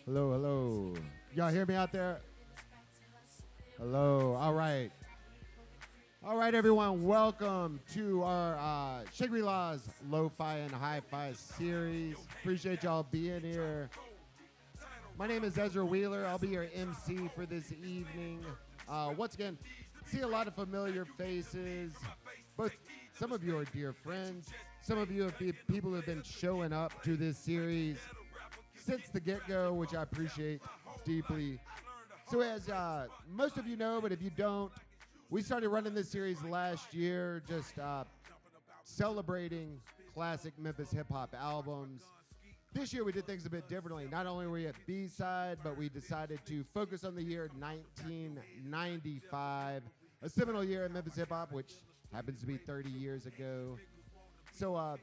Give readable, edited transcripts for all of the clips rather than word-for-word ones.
Hello, hello. Y'all hear me out there? Hello. All right. All right, everyone. Welcome to our Shangri-La's Lo-Fi and Hi-Fi series. Appreciate y'all being here. My name is Ezra Wheeler. I'll be your MC for this evening. Once again, see a lot of familiar faces. Both some of you are dear friends. Some of you are people who have been showing up to this series since the get-go, which I appreciate deeply. So as most of you know, but if you don't, we started running this series last year, just celebrating classic Memphis hip-hop albums. This year we did things a bit differently. Not only were we at B-side, but we decided to focus on the year 1995, a seminal year in Memphis hip-hop, which happens to be 30 years ago. So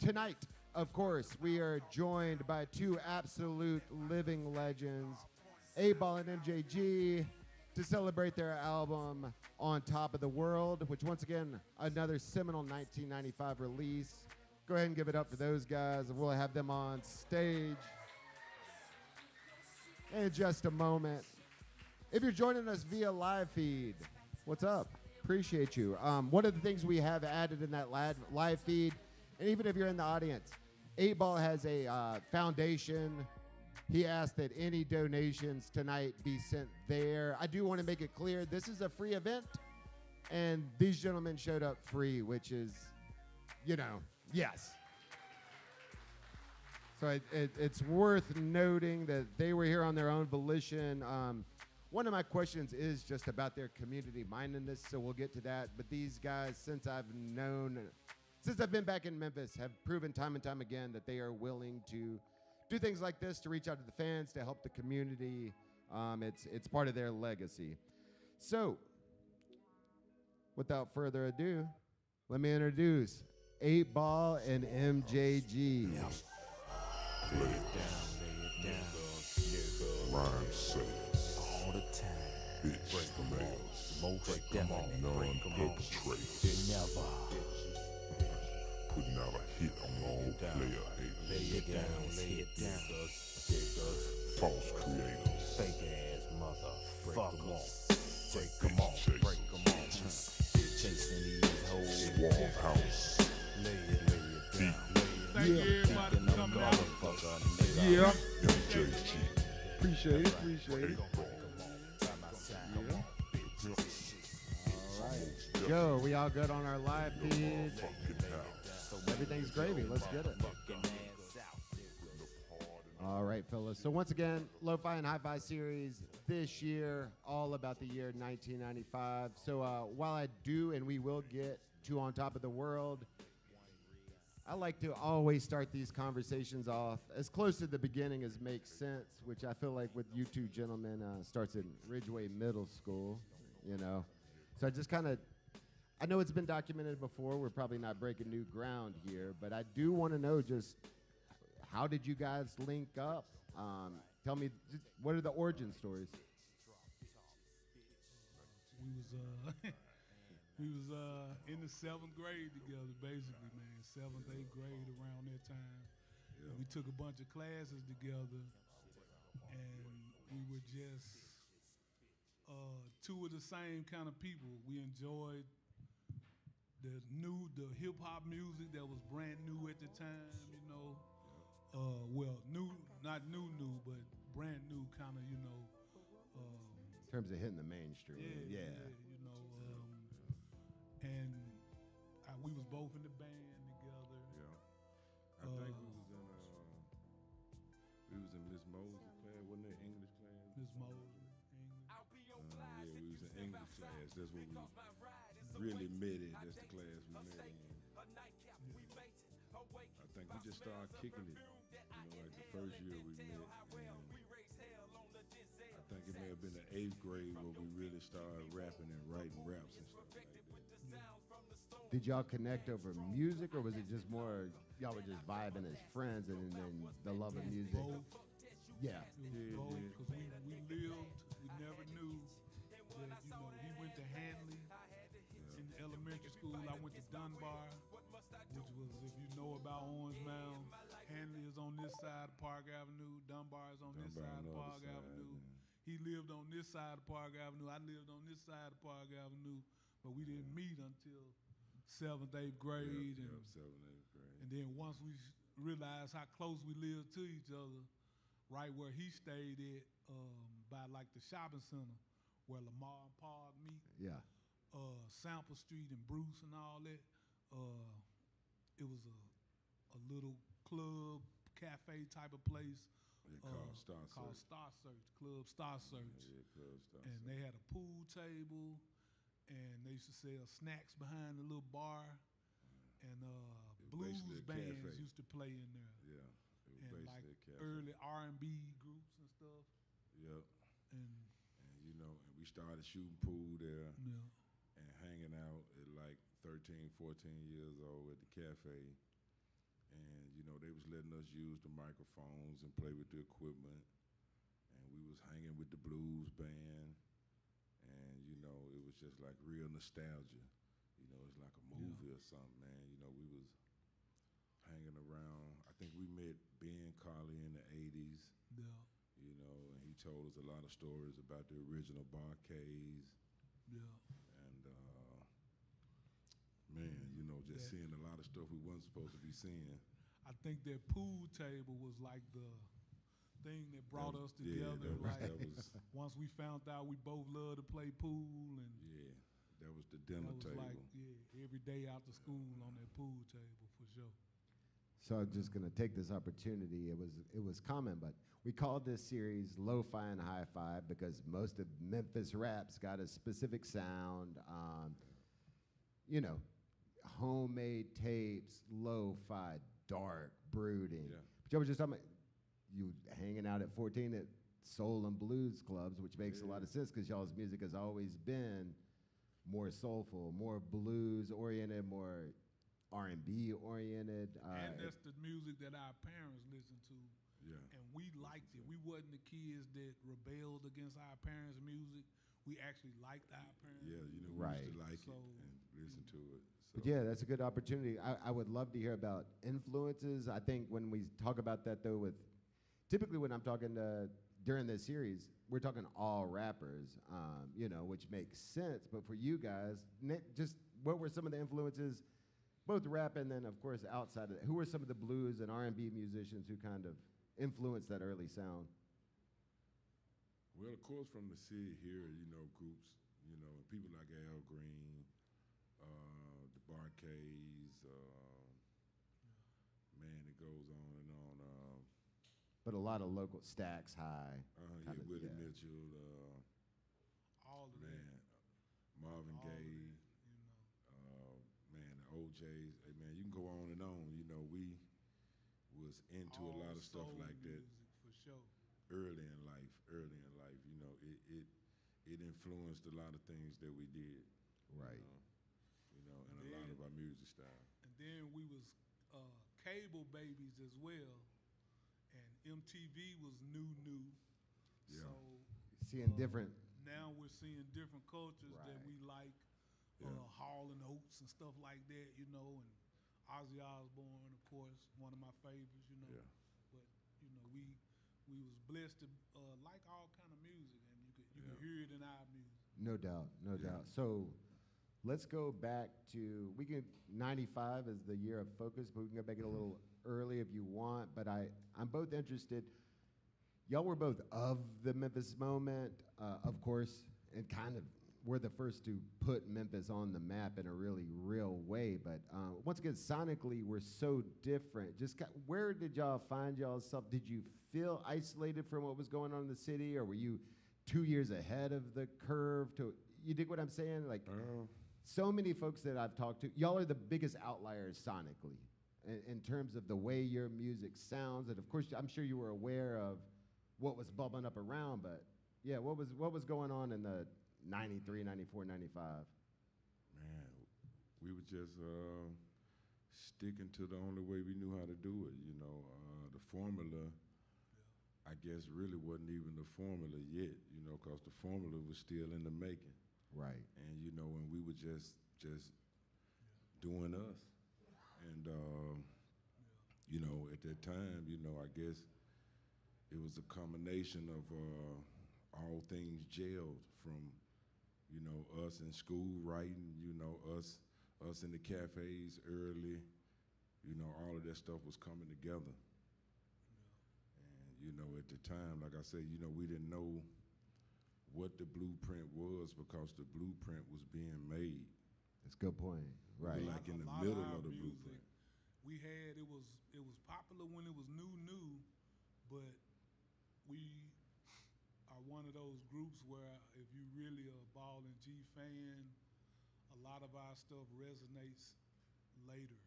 tonight, of course, we are joined by two absolute living legends, 8-Ball and MJG, to celebrate their album On Top of the World, which once again, another seminal 1995 release. Go ahead and give it up for those guys. We'll have them on stage in just a moment. If you're joining us via live feed, what's up? Appreciate you. One of the things we have added in that live feed, and even if you're in the audience, 8-Ball has a foundation. He asked that any donations tonight be sent there. I do want to make it clear, this is a free event, and these gentlemen showed up free, which is, you know, yes. So it's worth noting that they were here on their own volition. One of my questions is just about their community mindedness, so we'll get to that. But these guys, since I've been back in Memphis, have proven time and time again that they are willing to do things like this to reach out to the fans, to help the community. It's part of their legacy. So, without further ado, let me introduce 8-Ball and MJG. Yeah. Lay it down, rhyme says all the time. Bitch, break them out. Most definitely non-perpetrator. Never putting out a hit on all player haters. Lay it down, false creators, fake ass motherfuckers. Break them off. Chasing these hoes. Swamp house. Lay it down. Thank you everybody for coming out. Yeah. MJG. Appreciate it. All right. Joe, we all good on our live feed? Everything's gravy. Let's get it. All right, fellas. So once again, Lo-Fi and Hi-Fi series this year, all about the year 1995. So while I do and we will get to On Top of the World, I like to always start these conversations off as close to the beginning as makes sense, which I feel like with you two gentlemen starts in Ridgeway Middle School, you know. So I just kind of, I know it's been documented before. We're probably not breaking new ground here, but I do want to know just how did you guys link up? Tell me, what are the origin stories? We was in the 7th grade together, basically, man. 7th, 8th grade, around that time. Yeah. We took a bunch of classes together, and we were just two of the same kind of people. We enjoyed the hip hop music that was brand new at the time, you know. Well, not new, but brand new, kind of, you know. In terms of hitting the mainstream, yeah. You know. And we was both in the band together. Yeah, I think we was in Miss Moses' class, wasn't it? English class. Miss Moses, English. Yeah, we was in English class. That's what we really met it. That's the class we met in. I think we just started kicking it. You know, like the first year we met. I think it may have been the 8th grade where we really started rapping and writing raps and stuff like that. Did y'all connect over music, or was it just more y'all were just vibing as friends and then the love of music? Both. Yeah. It was both, because we never knew that, you know, he went to Hanley in elementary school. I went to Dunbar, which was, if you know about Orange Mound, Hanley is on this side of Park Avenue. Dunbar is on this Dunbar side on of the other Park side, Avenue. man. He lived on this side of Park Avenue. I lived on this side of Park Avenue, but we didn't meet until 7th, 8th grade. Yep, and, 7th, 8th grade. and then once we realized how close we lived to each other, right where he stayed at, by like the shopping center where Lamar and Park meet, Yeah. Sample Street and Bruce and all that. It was a little club, cafe type of place. Called Star called Search. Star Search, Club Star Search. Yeah, Club Star And Search. they had a pool table, and they used to sell snacks behind the little bar. And was blues basically a bands cafe. used to play in there. Yeah, it was And basically like a cafe. early R&B groups and stuff. Yep. And And you know, and we started shooting pool there yeah, and hanging out at like 13, 14 years old at the cafe. And you know, they was letting us use the microphones and play with the equipment. And we was hanging with the blues band. And you know, it was just like real nostalgia. You know, it's like a movie or something, man. You know, we was hanging around. I think we met Ben Carly in the 80s. yeah, You know, and he told us a lot of stories about the original Barcades. yeah. And man, you know, just Yeah. seeing a lot of stuff we wasn't supposed to be seeing. I think that pool table was like the thing that brought That us was- yeah, together. that like was once we found out we both loved to play pool, and yeah, that was the that dinner was table. like every day after school on that pool table for sure. So I'm just gonna take this opportunity. It was common, but we called this series Lo-Fi and Hi-Fi because most of Memphis raps got a specific sound. You know, homemade tapes, lo-fi, dark, brooding. Yeah. But you were just talking about you hanging out at 14 at soul and blues clubs, which makes a lot of sense because y'all's music has always been more soulful, more blues oriented, more R&B oriented. And that's the music that our parents listened to, Yeah. and we liked it. We wasn't the kids that rebelled against our parents' music. We actually liked our parents' Yeah, you know, we Right. used to like So, it and listen to it. So, But yeah, that's a good opportunity. I would love to hear about influences. I think when we talk about that though, typically when I'm talking during this series, we're talking all rappers, you know, which makes sense. But for you guys, Nick, just what were some of the influences, both rap and then of course outside of that? Who were some of the blues and R&B musicians who kind of influenced that early sound? well, of course, from the city here, you know, groups, you know, people like Al Green, the Barcades, man, it goes on and on. But a lot of local Stacks High. Yeah, kinda, Willie yeah. Mitchell, all of man, Marvin that, all of Gaye, that, you know. man, the OJs. Hey, man, you can go on and on. You know, we was into a All lot of stuff soul like that music for sure. early in life. You know, it influenced a lot of things that we did. Right. You know, and a lot of our music style. And then we was cable babies as well, and MTV was new. Yeah. So Seeing different. now we're seeing different cultures that Right. we like, Yeah. Hall and Oates and stuff like that, you know, and Ozzy Osbourne, of course, one of my favorites, you know. Yeah. But you know, we was blessed to like all kind of music, and you could Yeah. hear it in our music. No doubt, no Yeah. doubt. So let's go back to 95 is the year of focus, but we can go back a little early if you want. But I'm both interested. Y'all were both of the Memphis moment, of course, and kind of were the first to put Memphis on the map in a really real way. But once again, sonically, we're so different. Where did y'all find y'allself? Did you feel isolated from what was going on in the city, or were you 2 years ahead of the curve? You dig what I'm saying? Like, so many folks that I've talked to, y'all are the biggest outliers sonically in terms of the way your music sounds. And of course, I'm sure you were aware of what was bubbling up around, but yeah, what was going on in the 93, 94, 95? Man, we were just sticking to the only way we knew how to do it. You know, the formula, I guess, really wasn't even the formula yet. You know, because the formula was still in the making. Right. And you know, and we were just doing us. And you know, at that time, you know, I guess it was a combination of all things gelled from, you know, us in school writing, you know, us in the cafes early, you know, all of that stuff was coming together. And, you know, at the time, like I said, you know, we didn't know what the blueprint was because the blueprint was being made. That's a good point. Right. We were like in the lot middle our of the music, blueprint. We had it was popular when it was new, but we are one of those groups where if you really a Ball and G fan, a lot of our stuff resonates later.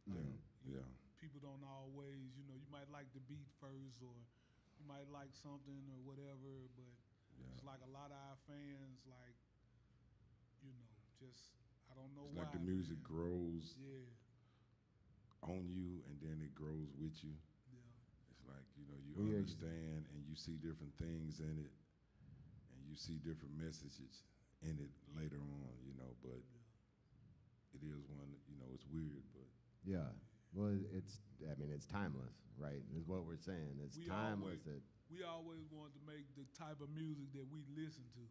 Yeah. People don't always, you know, you might like the beat first or you might like something or whatever, but it's like a lot of our fans, like, you know, just, I don't know It's why. like the music man. grows Yeah, on you and then it grows with you. yeah. It's like, you know, you We understand and you see different things in it and you see different messages in it later on, you know, but it is one, you know, it's weird, but Yeah. Well, it's timeless, right? Is what we're saying. It's timeless. We always wanted to make the type of music that we listen to,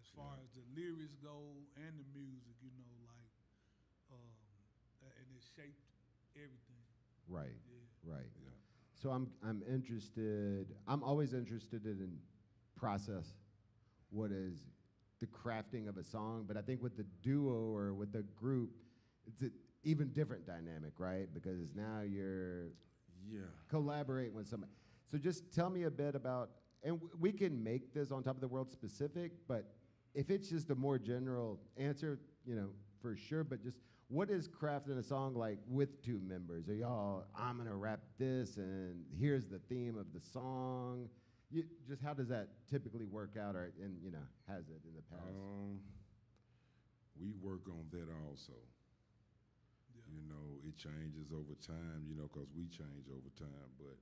as far as the lyrics go and the music, you know, like, and it shaped everything. Right. Yeah. Right. yeah. So I'm interested. I'm always interested in process. What is the crafting of a song? But I think with the duo or with the group, it's an even different dynamic, right? Because now you're collaborating with somebody. So just tell me a bit about, and we can make this On Top of the World specific, but if it's just a more general answer, you know, for sure, but just what is crafting a song like with two members? Are y'all, I'm gonna rap this and here's the theme of the song? Just how does that typically work out, or, and you know, has it in the past? We work on that also. Yeah. You know, it changes over time, you know, because we change over time, but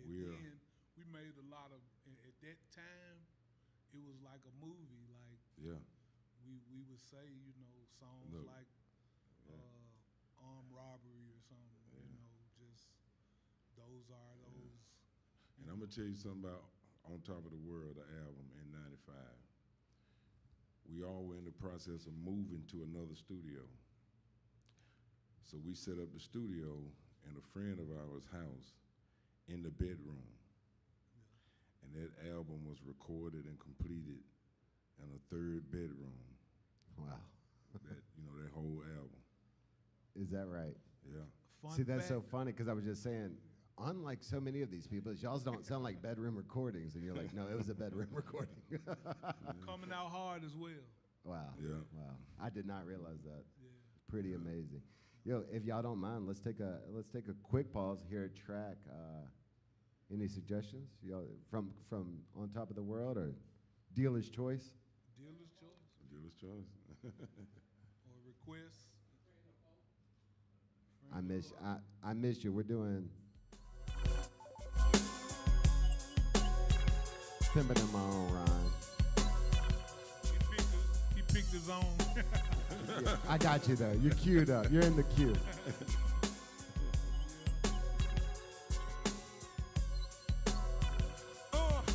Then we made a lot of, at that time, it was like a movie, like we would say, you know, songs like armed robbery or something, you know, just those are those. And I'm gonna tell you something about On Top of the World, the album in '95. We all were in the process of moving to another studio. So we set up the studio in a friend of ours' house in the bedroom. And that album was recorded and completed in a third bedroom. Wow. That, you know, that whole album. Is that right? Yeah. Fun See, that's fact, so funny because I was just saying, unlike so many of these people, y'all's don't sound like bedroom recordings, and you're like, no, it was a bedroom recording. coming out hard as well. Wow. Yeah. Wow. I did not realize that. Yeah. Pretty amazing. Yo, if y'all don't mind, let's take a quick pause, hear a track. Any suggestions? Y'all from On Top of the World or Dealer's Choice? Dealer's choice Dealer's choice. or requests. I miss you. We're doing Pimpin' in my own rhyme. He picked his own. Yeah, I got you though. You're queued up. You're in the queue.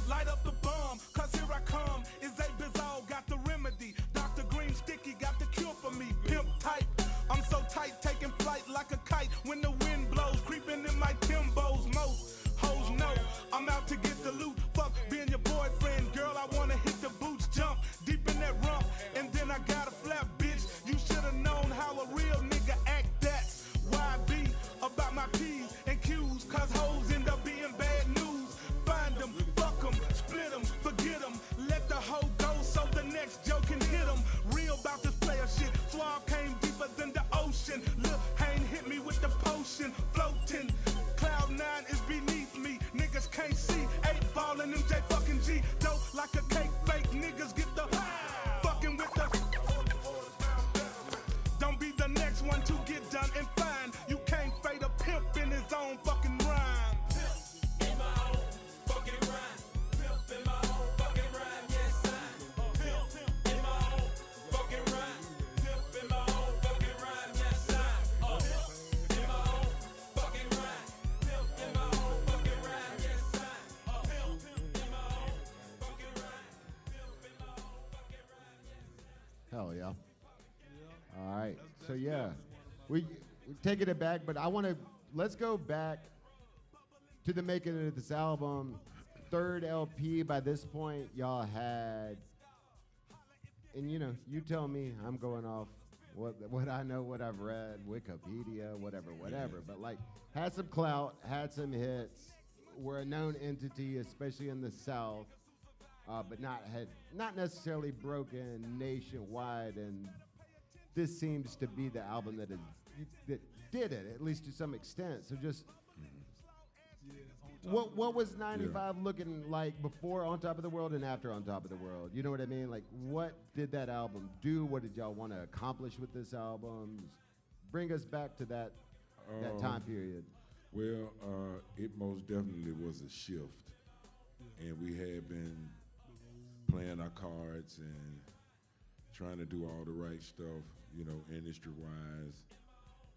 Light up the bomb, cause here I come. Is a Bizarre, got the remedy. Dr. Green Sticky got the cure for me. Pimp tight, I'm so tight, taking flight like a kite. When the wind blows, creeping in my Timbos. Most hoes know I'm out to get the loot. Fuck being your boyfriend, girl, I wanna hit the boots. Jump deep in that rump, and then I got a flap, bitch. You should've known how a real nigga act. That's why I be about my P's and Q's, cause hoes end up being bad news. Find them, fuck them, split them, forget them. Let the hoe go so the next joke can hit them. Real about this player shit. Swab came deeper than the ocean. Lil' Hayne hit me with the potion. Floating, cloud 9 is beneath me. Niggas can't see. 8 ball and MJ fucking G. Dope like a cake fake. Niggas get the fucking with the. Don't be the next one to get done and fine. You can't fade a pimp in his own fucking rhyme. In my own fucking rhyme. Pimp in my own fucking rhyme, yes I. Pimp in my own fucking rhyme. Pimp in my own fucking rhyme, yes I. So yeah, we're taking it back, but let's go back to the making of this album. Third LP. By this point, y'all had, and you tell me. I'm going off what I know, what I've read, Wikipedia, whatever. But like, had some clout, had some hits, were a known entity, especially in the South, but not necessarily broken nationwide. And this seems to be the album that did it, at least to some extent. So just. What was 95 looking like before On Top of the World and after On Top of the World? You know what I mean? Like, what did that album do? What did y'all want to accomplish with this album? Bring us back to that time period. Well, it most definitely was a shift. And we had been playing our cards and trying to do all the right stuff, industry-wise,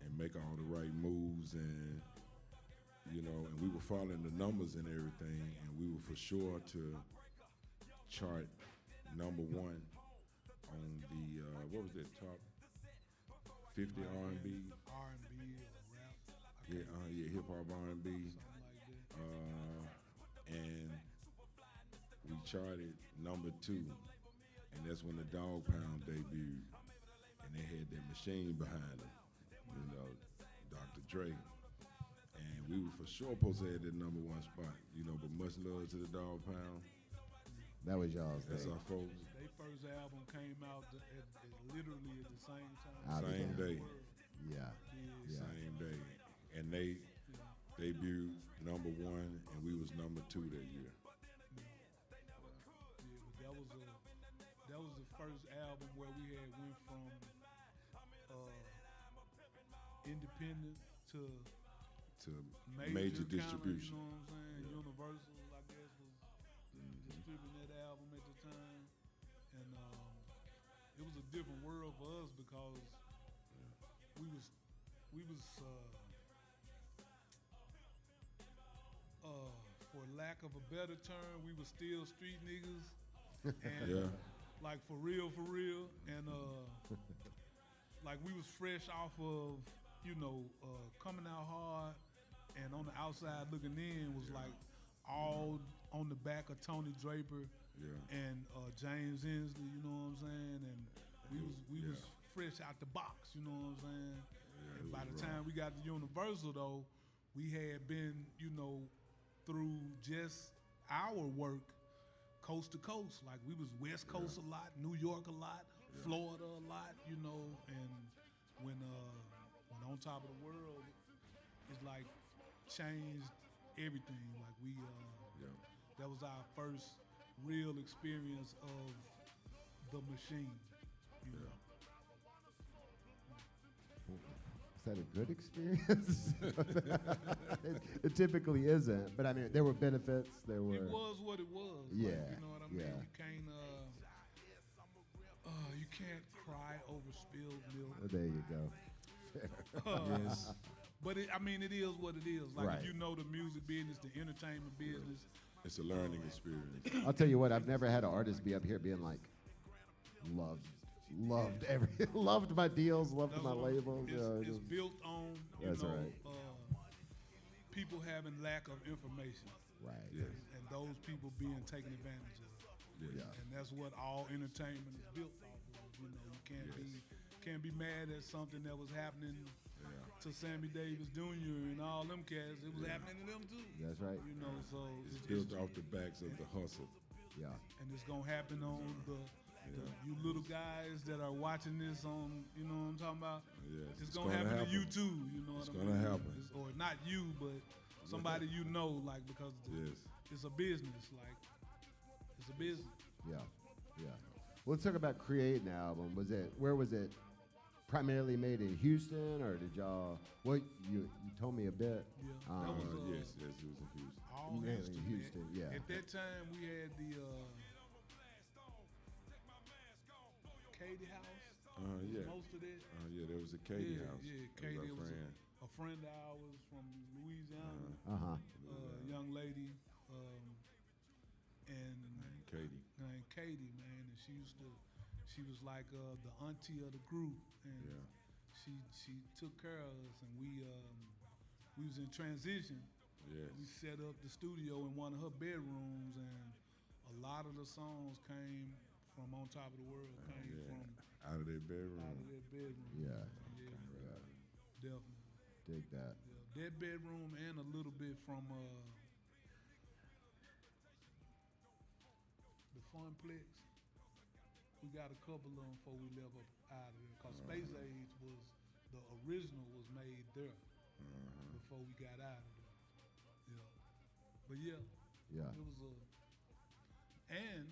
and make all the right moves, and we were following the numbers and everything, and we were for sure to chart number one on the what was that, top 50 R&B? R&B or rap. Yeah, hip hop R&B. And we charted number 2, and that's when the Dog Pound debuted, and they had that machine behind it, Dr. Dre. And we were for sure supposed to have that number 1 spot, but much love to the Dog Pound. That was y'all's That's day. our folks. Their first album came out literally at the same time. Same day. Yeah. Same day. And they debuted number 1, and we was number 2 that year. Yeah, but that was the first album where we had went from independent to major kinda, distribution. You know what I'm saying? Yeah. Universal, I guess, was distributing that album at the time, and it was a different world for us because we was for lack of a better term, we was still street niggas, and like for real, and like we was fresh off of coming out hard, and on the outside looking in was like all on the back of Tony Draper and James Hensley, you know what I'm saying? And we was fresh out the box, you know what I'm saying? Yeah, and by the time we got to Universal though, we had been, through just our work coast to coast. Like we was West Coast a lot, New York a lot, Florida a lot, and when On Top of the World, it's like changed everything. Like we, that was our first real experience of the machine. You know? Is that a good experience? it typically isn't, but I mean, there were benefits. There were. It was what it was. Yeah. Like, you know what I mean? Yeah. You can't cry over spilled milk. Oh, there you go. Yes. But it is what it is. Like Right. if you know the music business, the entertainment business. It's a learning experience. I'll tell you what, I've never had an artist be up here being like, loved loved my deals, loved That's my what I'm- labels. It's built on That's right. People having lack of information, Right. Yes. and those people being taken advantage of. Yes. Yeah. And that's what all entertainment is built off of. You can't be mad at something that was happening to Sammy Davis Jr. and all them cats. It was happening to them too. That's right. So It's built off the backs of the hustle. Yeah. and it's gonna happen on you little guys that are watching this on, you know what I'm talking about? Yes. It's gonna happen to you too, you know It's what I gonna mean? happen. Or not you, but somebody you know, like, because Yes. it's a business, like, it's a business. Yeah. Yeah. Well, let's talk about creating the album. Where was it primarily made in Houston, or did y'all? Well, you told me a bit. Yeah, Um, that was Yes, it was in Houston. all mainly Houston. Houston, Man. yeah. At that time, we had the Katie House. Yeah. Most of that. Yeah, there was a Katie house. Yeah, That Katie was was our friend. a friend of ours from Louisiana. Young lady, and Katie. named Katie, man, and she was like the auntie of the group, and Yeah. she took care of us, and we was in transition. Yes. We set up the studio in one of her bedrooms, and a lot of the songs came from On Top of the World. Came Yeah. from Out of their bedroom. out of that bedroom. Yeah. Yeah, definitely. Dig that. Yeah, that bedroom and a little bit from the Funplex. We got a couple of them before we left up out of there. Cause Space Age was the original was made there before we got out of there. Yeah, but yeah, Yeah. it was and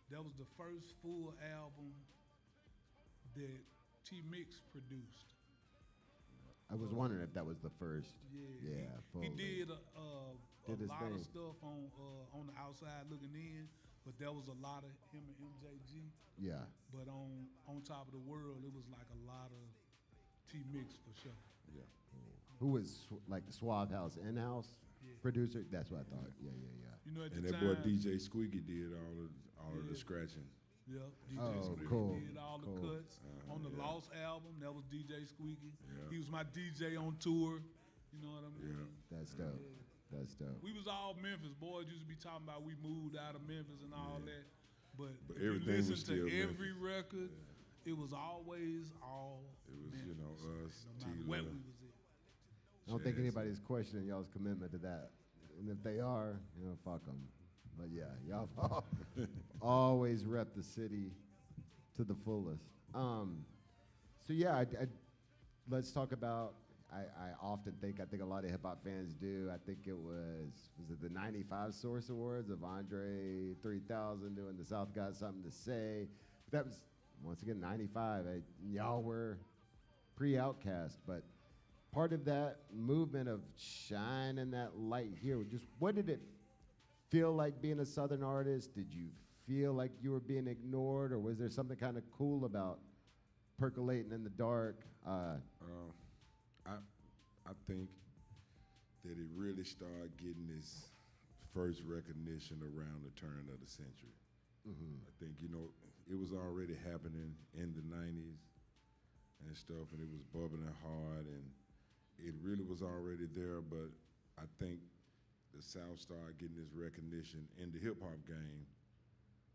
that was the first full album that T Mix produced. I was wondering if that was the first. Yeah, Yeah. he fully. did Did a his lot of thing. stuff on the outside looking in, but there was a lot of him and MJG. Yeah. But on Top of the World, it was like a lot of T Mix for sure. Yeah. Who was like the Suave House in-house Yeah. producer? That's what I thought. Yeah. You know, at And the that time, boy DJ Squeaky did all of the Yeah. scratching. Yeah, DJ Oh, Squeaky cool, did all cool. the cuts on the yeah. Lost album. That was DJ Squeaky. Yeah. He was my DJ on tour. You know what I mean? Yeah. That's dope. That's dope. We was all Memphis boys. Used to be talking about we moved out of Memphis and all that. But But if you everything was listen still to every Memphis. record, it was always all It was, Memphis, you know, us, no matter T-Love. where we was at. I don't think Jazz. anybody's questioning y'all's commitment to that. And if they are, fuck them. But yeah, y'all have always rep the city to the fullest. So yeah, let's talk about. I often think. I think a lot of hip hop fans do. I think it was it the '95 Source Awards of Andre 3000 doing the South Got Something to Say. That was once again '95. Y'all were pre-Outcast, but part of that movement of shining that light here, just what did it feel like being a Southern artist? Did you feel like you were being ignored, or was there something kind of cool about percolating in the dark? I think that it really started getting its first recognition around the turn of the century. I think, it was already happening in the 90s and stuff, and it was bubbling hard, and it really was already there, but I think the South started getting this recognition in the hip-hop game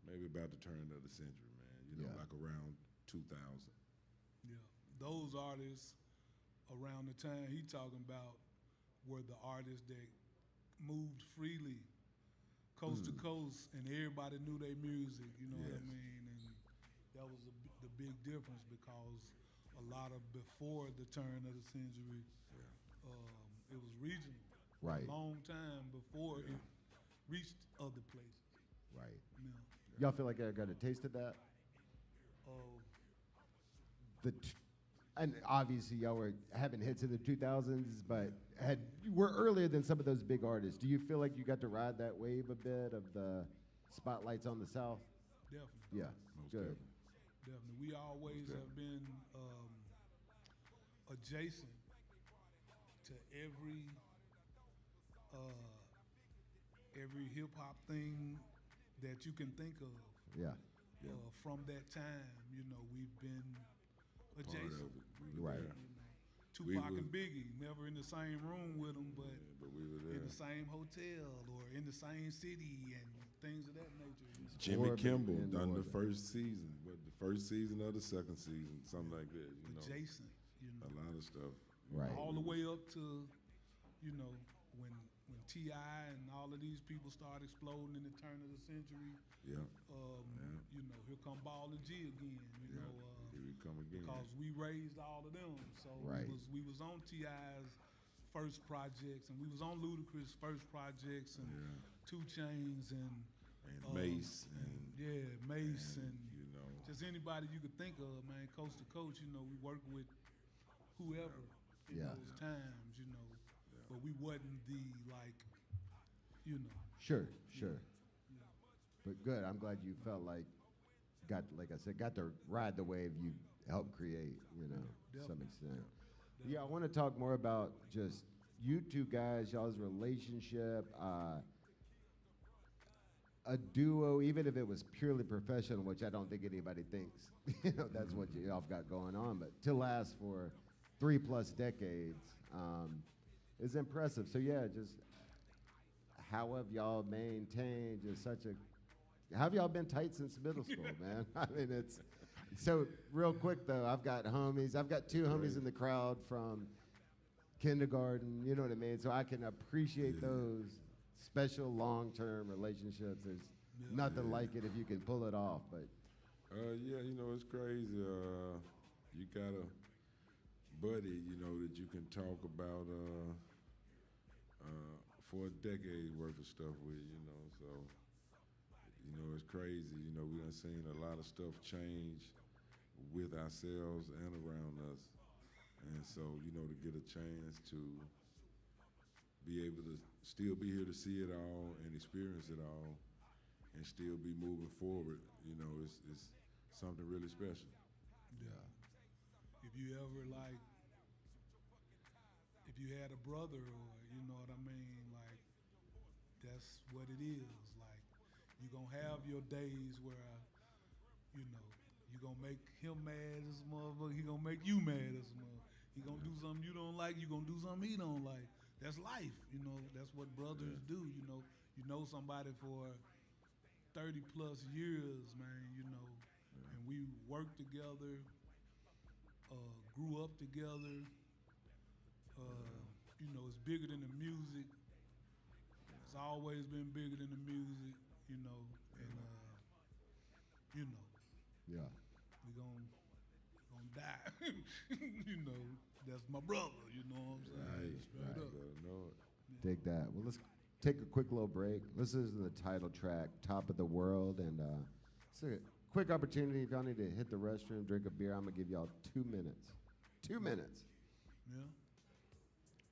maybe about the turn of the century, man, Yeah. like around 2000. Yeah, those artists around the time he talking about were the artists that moved freely, coast to coast, and everybody knew their music. You know what I Yes. mean? And that was the big difference because a lot of before the turn of the century, it was regional. For Right. a long time before it reached other places. Right. You know. Y'all feel like I got a taste of that? And obviously y'all were having hits in the 2000s, but were earlier than some of those big artists. Do you feel like you got to ride that wave a bit of the spotlights on the South? Definitely. Yeah, Most good. Definitely. We always Most have been adjacent to every hip hop thing that you can think of. Yeah, From that time, we've been Part adjacent. of it. We were Right. there. Tupac was- and Biggie, never in the same room with them, but But we were in there. the same hotel or in the same city and things of that nature. Jimmy Orbit, Kimball in done the orbit. first season, but the first season or the second season, something like that. Adjacent, A lot of stuff. Right. all the way up to, when T.I. and all of these people started exploding in the turn of the century. Yeah. Here come Ball and G again. Here we come again. Because we raised all of them, so Right. we was on T.I.'s first projects, and we was on Ludacris' first projects, and Yeah. 2 Chainz, and Mace Mace, and and just anybody you could think of, man, coast to coast. We worked with whoever in Yeah. those times, but we wasn't the sure. But good. I'm glad you felt like got to ride the wave you helped create. To some extent. Yeah, I want to talk more about just you two guys, y'all's relationship. a duo, even if it was purely professional, which I don't think anybody thinks, that's what y'all got going on, but to last for 3+ decades is impressive. So yeah, just how have y'all maintained just such a, how have y'all been tight since middle school, man? I mean, it's, so real quick though, I've got two homies in the crowd from kindergarten, you know what I mean? So I can appreciate those special long-term relationships. There's nothing like it if you can pull it off, but. Yeah, it's crazy. You got a buddy, that you can talk about for a decade worth of stuff with, so, it's crazy. We done seen a lot of stuff change with ourselves and around us. And so, to get a chance to be able to still be here to see it all and experience it all and still be moving forward, it's something really special. Yeah. If you ever if you had a brother, or you know what I mean, like that's what it is. Like you gonna have your days where, you gonna make him mad as a motherfucker. He gonna make you mad as a motherfucker. He gonna do something you don't like. You gonna do something he don't like. That's life, That's what brothers do. You know somebody for 30+ years, man. And we worked together, grew up together. It's bigger than the music. It's always been bigger than the music, and Yeah. we gonna die. That's my brother. You know what I'm saying? Straight up. Dig that. Well, let's take a quick little break. Listen to the title track, Top of the World, and it's a quick opportunity. If y'all need to hit the restroom, drink a beer, I'm gonna give y'all 2 minutes. 2 minutes. Yeah.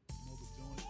Smoke a joint.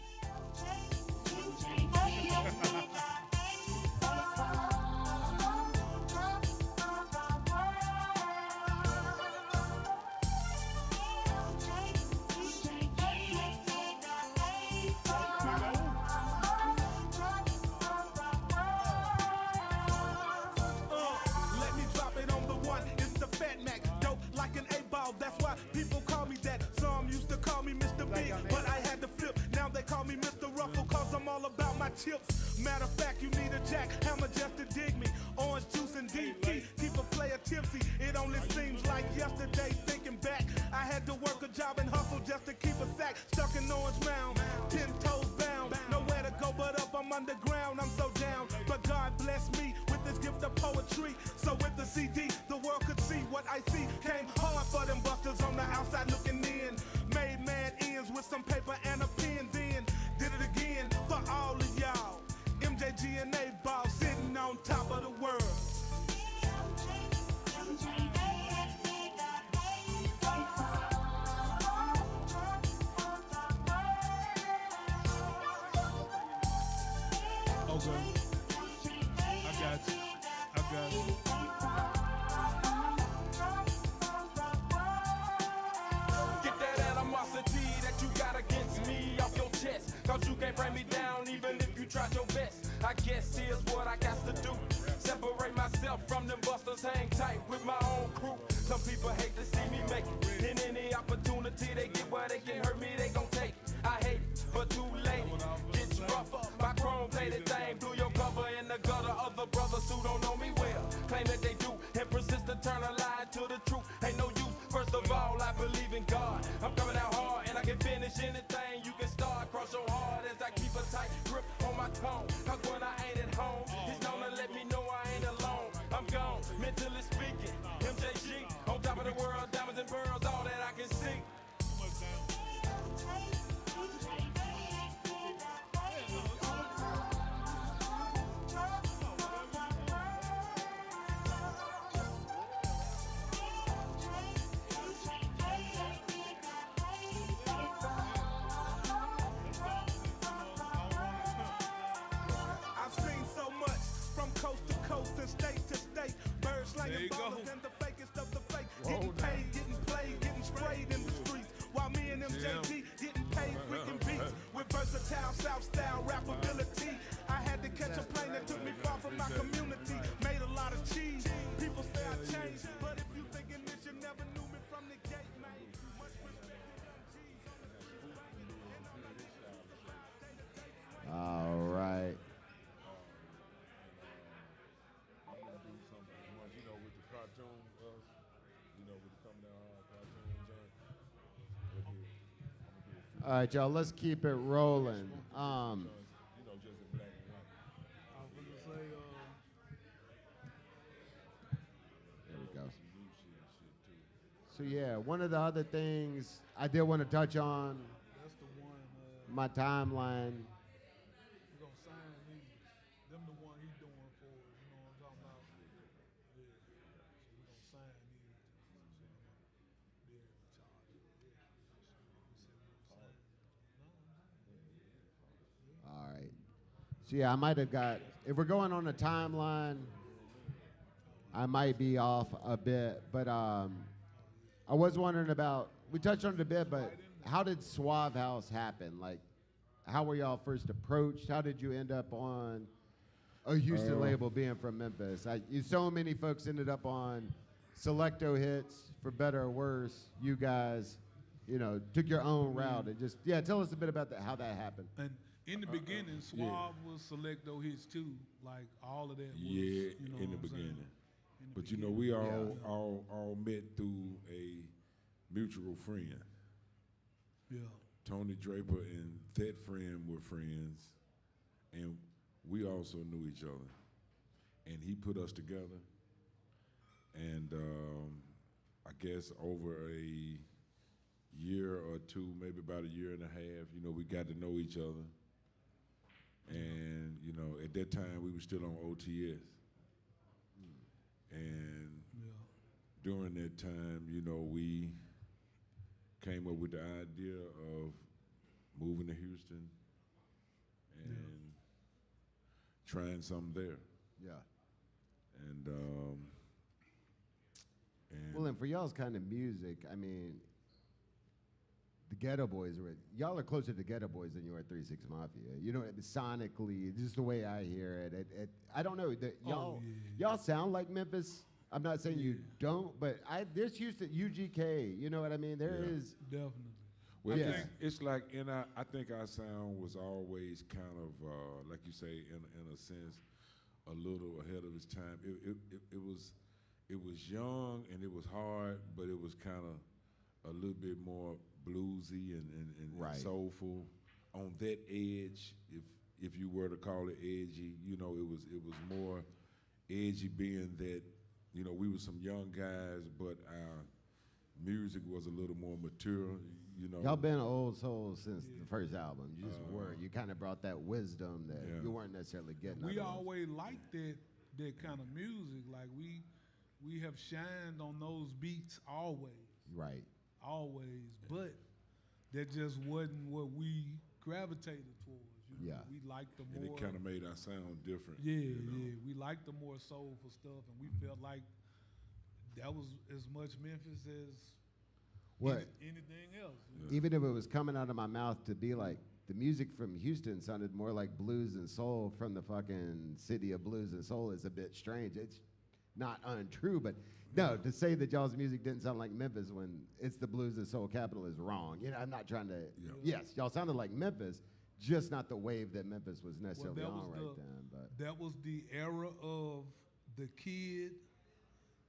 Let me drop it on the one. It's the Fat Mac, dope like an 8-ball. That's why people call me that. Some used to call me Mr. Big, but I had to flip. Now they call me Mr. Ruffle, cause I'm all about my chips. Matter of fact, you need a jackhammer just to dig me. Orange juice and DT, keep a player tipsy. It only seems like yesterday, thinking back. I had to work a job and hustle just to keep a sack. Stuck in Orange Mound, 10 toes bound. Nowhere to go but up, I'm underground. I'm so down, but God bless me with this gift of poetry. So with the CD, the world could see what I see. Came hard for them busters on the outside looking in. Made mad ends with some paper and a pen. Then did it again for all of y'all. MJG and A-Ball sitting on top of the world. Okay. I got you. Get that animosity that you got against me off your chest. Cause you can't bring me down even if you tried your best. I guess here's what I got to do. Separate myself from them busters, hang tight with my own crew. Some people hate to see me make it. In any opportunity they get where they can hurt me, they gon' take it. I hate it, but too late. Gets rougher. My chrome plated thing through your cover in the gutter. Other brothers who don't know me well claim that they do and persist to turn a lie to the truth. Ain't no use. First of all, I believe in God. I'm coming out hard and I can finish anything. You can start, cross your heart as I keep a tight grip on my tongue. Cause when I ain't at home, he's known to let me know I ain't alone. I'm gone, mentally speaking. MJG, on top of the world, diamonds and pearls, all that I can see. I've seen so much from coast to coast and state to state. Birds There slanging you go. ballers and the fakest of the fake. Getting paid, getting played, getting sprayed in the streets. While me and MJG getting paid, freaking beats. With versatile South style rap ability. I had to catch a plane that took me far from my community. All right, y'all, let's keep it rolling. Just in black and white. I was gonna say, There we go. New shit too. So yeah, one of the other things I did want to touch on, that's the one. my timeline. We gonna sign these. Them the one he doing for us. You know what I'm talking about? Yeah. So we gonna sign these. Yeah, charge. All right. So yeah, I might have got, if we're going on a timeline, I might be off a bit, but I was wondering about, we touched on it a bit, but how did Suave House happen? Like, how were y'all first approached? How did you end up on a Houston label being from Memphis? So many folks ended up on Selecto Hits, for better or worse. You guys, took your own route and just, tell us a bit about that, how that happened. And in the beginning, Suave was Selecto Hits too. Like all of that was, Yeah, you know in the what I'm saying? beginning. In the But beginning. we all met through a mutual friend. Yeah. Tony Draper and that friend were friends, and we also knew each other. And he put us together, and I guess over a year or two, maybe about a year and a half, we got to know each other. And, at that time, we were still on OTS. And during that time, we came up with the idea of moving to Houston and trying something there. Yeah. And Well, and for y'all's kind of music, I mean, the Ghetto Boys y'all are closer to Ghetto Boys than you are 3 6 Mafia. Sonically, just the way I hear it. I don't know. Y'all sound like Memphis. I'm not saying you don't, but there's Houston, UGK. You know what I mean? There is. Definitely. well, Yeah. it's like, I think our sound was always kind of, like you say, in a sense, a little ahead of its time. It was young and it was hard, but it was kind of a little bit more bluesy and Right. soulful on that edge, if you were to call it edgy. It was more edgy, being that we were some young guys, but our music was a little more mature. Y'all been old souls since the first album. You just were. You kind of brought that wisdom that you weren't necessarily getting. We otherwise. always liked that kind of music. Like we have shined on those beats always. Right. Always, but that just wasn't what we gravitated towards. Yeah. We liked the And more. it kind of made our sound different. Yeah. We liked the more soulful stuff, and we felt like that was as much Memphis as What? anything else. Even if it was coming out of my mouth to be like, the music from Houston sounded more like blues and soul from the fucking city of blues and soul is a bit strange. It's not untrue, but no, to say that y'all's music didn't sound like Memphis when it's the blues and soul capital is wrong. I'm not trying to. Yeah. Yes, y'all sounded like Memphis, just not the wave that Memphis was necessarily on right then. But That was the era of the kid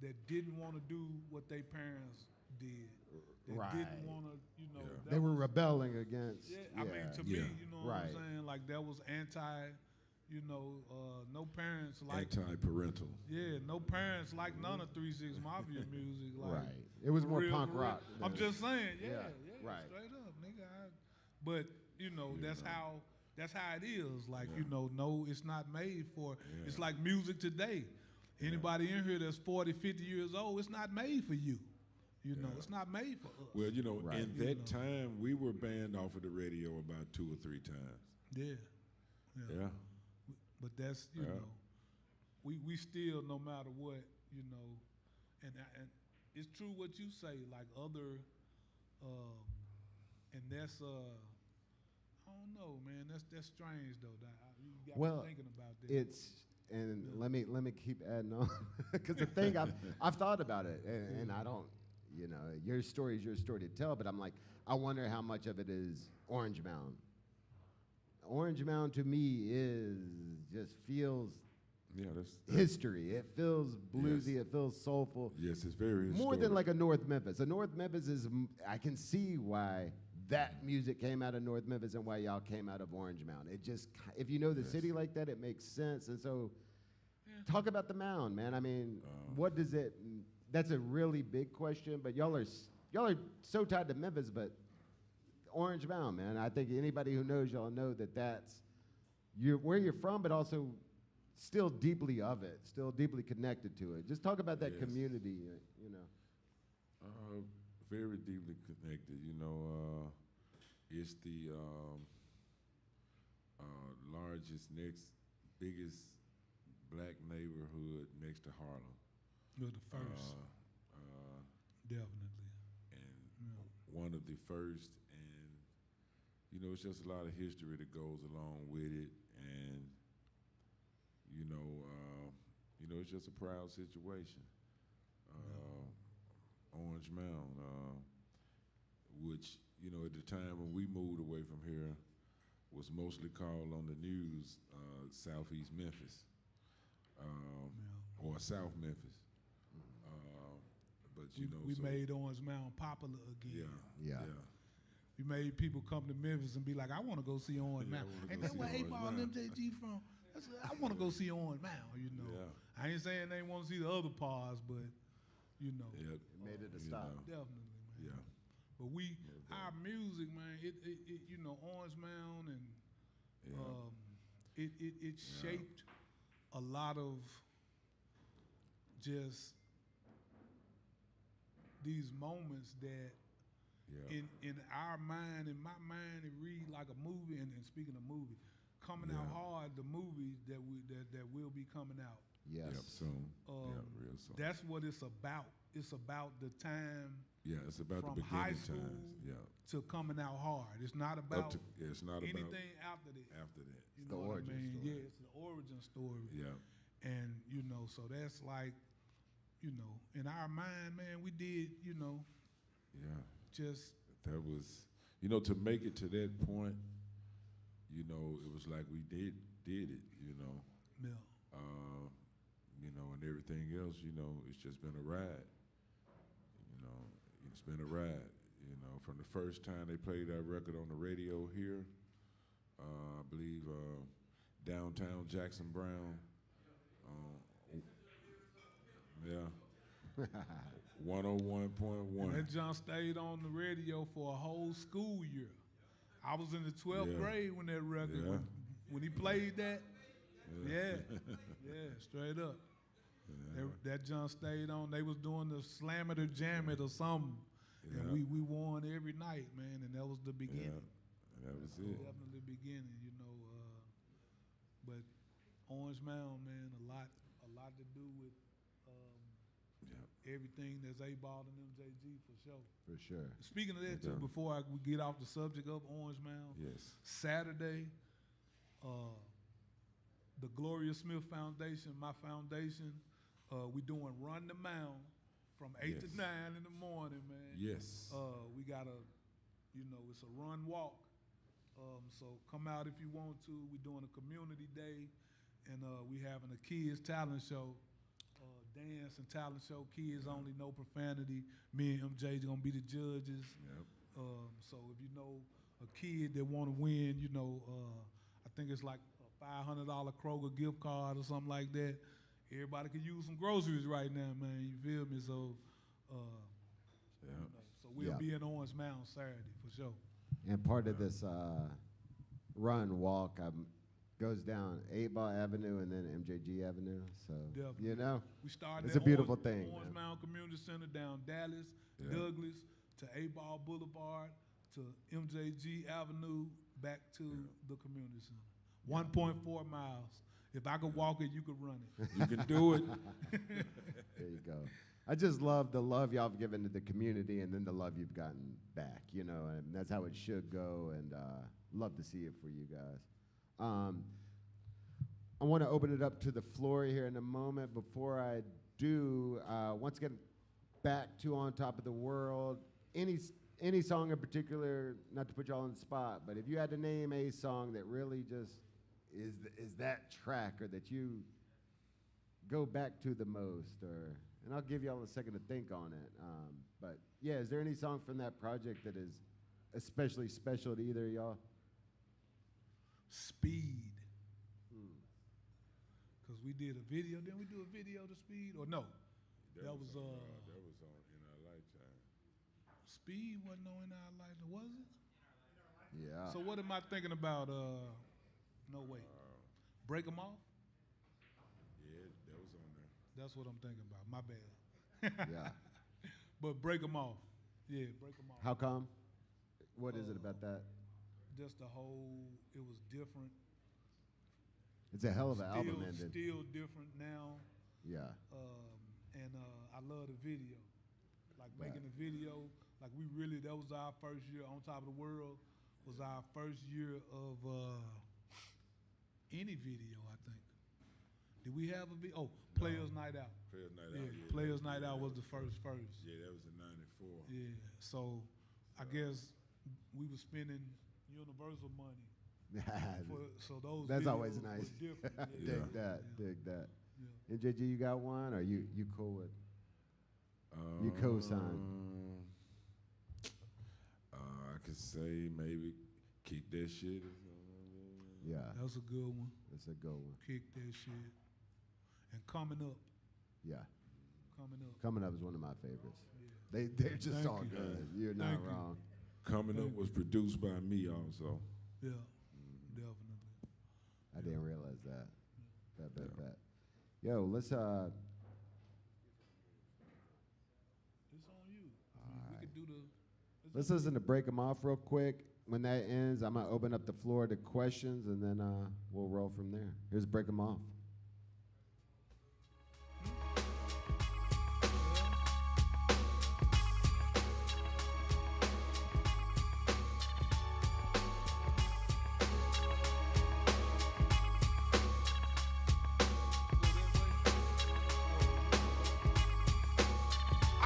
that didn't want to do what their parents did. That Right. didn't want to, that they were was- rebelling against. Yeah, I mean, to me, Yeah. you know what Right. I'm saying? Like, that was no parents like. Anti-parental. Yeah, no parents like none of 3 6 Mafia music. Like, Right. It was for more real, punk for real. rock I'm than- just saying, yeah, right. straight up, nigga. But, that's how it is. Like, no, it's not made for, it's like music today. Anybody in here that's 40, 50 years old, it's not made for you. It's not made for us. Well, Right. in that time, we were banned off of the radio about 2 or 3 times. Yeah. Yeah. But that's, we still, no matter what, and it's true what you say, like other, and that's, I don't know, man, that's strange though. You got me thinking about that. And let me keep adding on, because the thing I've thought about it, and I don't, your story is your story to tell, but I'm like, I wonder how much of it is Orange Mound. Orange Mound to me just feels that's history. It feels bluesy. Yes. It feels soulful. Yes, it's very More than historic. like a North Memphis. A North Memphis I can see why that music came out of North Memphis and why y'all came out of Orange Mound. It just, if you know the city like that, it makes sense. And so, talk about the Mound, man. I mean, what does it? That's a really big question, but y'all are so tied to Memphis, but Orange Mound, man. I think anybody who knows y'all know that that's where you're from, but also still deeply of it, still deeply connected to it. Just talk about that community, you know. Very deeply connected. You know, it's the largest, biggest black neighborhood next to Harlem. You're the first. Definitely. And one of the first, and you know, it's just a lot of history that goes along with it, and you know, it's just a proud situation. Orange Mound, which, you know, at the time when we moved away from here, was mostly called on the news Southeast Memphis, or South Memphis. But you know, we made Orange Mound popular again. Yeah. We made people come to Memphis and be like, I want to go see Orange Mound. Ain't that where 8-Ball and MJG from? I want to go see Orange Mound, you know. Yeah. I ain't saying they want to see the other parts, but, you know. Yep. It made it a stop. Definitely, man. Yeah. But our music, man, it you know, Orange Mound, and it shaped a lot of just these moments that in our mind, in my mind, it read like a movie. And speaking of movie, coming out hard, the movie that will be coming out. Yes. Yep, soon. Real soon. That's what it's about. It's about the time. Yeah, it's about from the beginning high school times. to coming out hard. It's not about it's not anything about after that. after that. You The know what origin I mean? story. Yeah, it's the origin story. Yeah. And, you know, so that's like, you know, in our mind, man, we did, you know, just. That was, you know, to make it to that point, you know, it was like we did it, you know. Yeah. You know, and everything else, you know, it's just been a ride. You know, it's been a ride. You know, from the first time they played that record on the radio here, I believe downtown Jackson Brown. Yeah. 101.1. And that John stayed on the radio for a whole school year. I was in the 12th grade when that record, when he played that. Yeah, straight up. That John stayed on. They was doing the Slam It or Jam It or something. And we won every night, man, and that was the beginning. Yeah, that was it. Definitely the beginning, you know. But Orange Mound, man, a lot to do with everything that's 8-Ball and MJG for sure. For sure. Speaking of that too, before we get off the subject of Orange Mound, Saturday, the Gloria Smith Foundation, my foundation, we doing Run the Mound from 8 to 9 in the morning, man. Yes. We got it's a run walk. So come out if you want to. We're doing a community day, and we having a kids talent show. Dance and talent show, kids only, no profanity. Me and MJ gonna be the judges. Yep. So if you know a kid that want to win, you know, I think it's like a $500 Kroger gift card or something like that. Everybody can use some groceries right now, man. You feel me? So, so we'll be in Orange Mound Saturday for sure. And part of this run walk goes down 8-Ball Avenue and then MJG Avenue. So, you know, we started it's a beautiful thing. Orange Mound Community Center down Dallas, Douglas, to 8-Ball Boulevard, to MJG Avenue, back to the community center. 1.4 miles. If I could walk it, you could run it. You can do it. There you go. I just love the love y'all have given to the community and then the love you've gotten back, you know, and that's how it should go, and love to see it for you guys. I want to open it up to the floor here in a moment. Before I do, once again, back to On Top of the World. Any song in particular, not to put y'all on the spot, but if you had to name a song that really just is that track, or that you go back to the most, and I'll give y'all a second to think on it. But yeah, is there any song from that project that is especially special to either of y'all? Speed. Because we did a video. Didn't we do a video to Speed? Or no? That was on In Our Lifetime. Speed wasn't on In Our Lifetime, was it? Yeah. So what am I thinking about? No, wait. Break 'em Off? Yeah, that was on there. That's what I'm thinking about. My bad. Yeah. But Break 'em Off. Yeah, Break 'em Off. How come? What is it about that? Just the whole, it was different. It's a hell of an album ending. Still different now. Yeah. And I love the video. Like making the video, like that was our first year on Top of the World, was our first year of any video, I think. Did we have a video? Oh, Players Night Out. Players Night Yeah, Out. Yeah, Players Night Out was the first. Yeah, that was in '94. Yeah, so I guess we were spending Universal money. So those That's videos always was nice. different. Dig that. Dig that. Yeah. MJG, you got one, or you cool with? You co-sign. I could say maybe Keep That Shit. Yeah. That's a good one. That's a good one. Kick that shit. And Coming Up. Yeah. Coming Up. Coming Up is one of my favorites. Yeah. They're just Thank all you. good. You're not Thank you. wrong. Coming Up was produced by me also. Yeah, definitely. I didn't realize that. Bet. Yo, let's It's on you. We could do let's listen to Break 'em Off real quick. When that ends, I'm gonna open up the floor to questions, and then we'll roll from there. Here's Break 'em Off.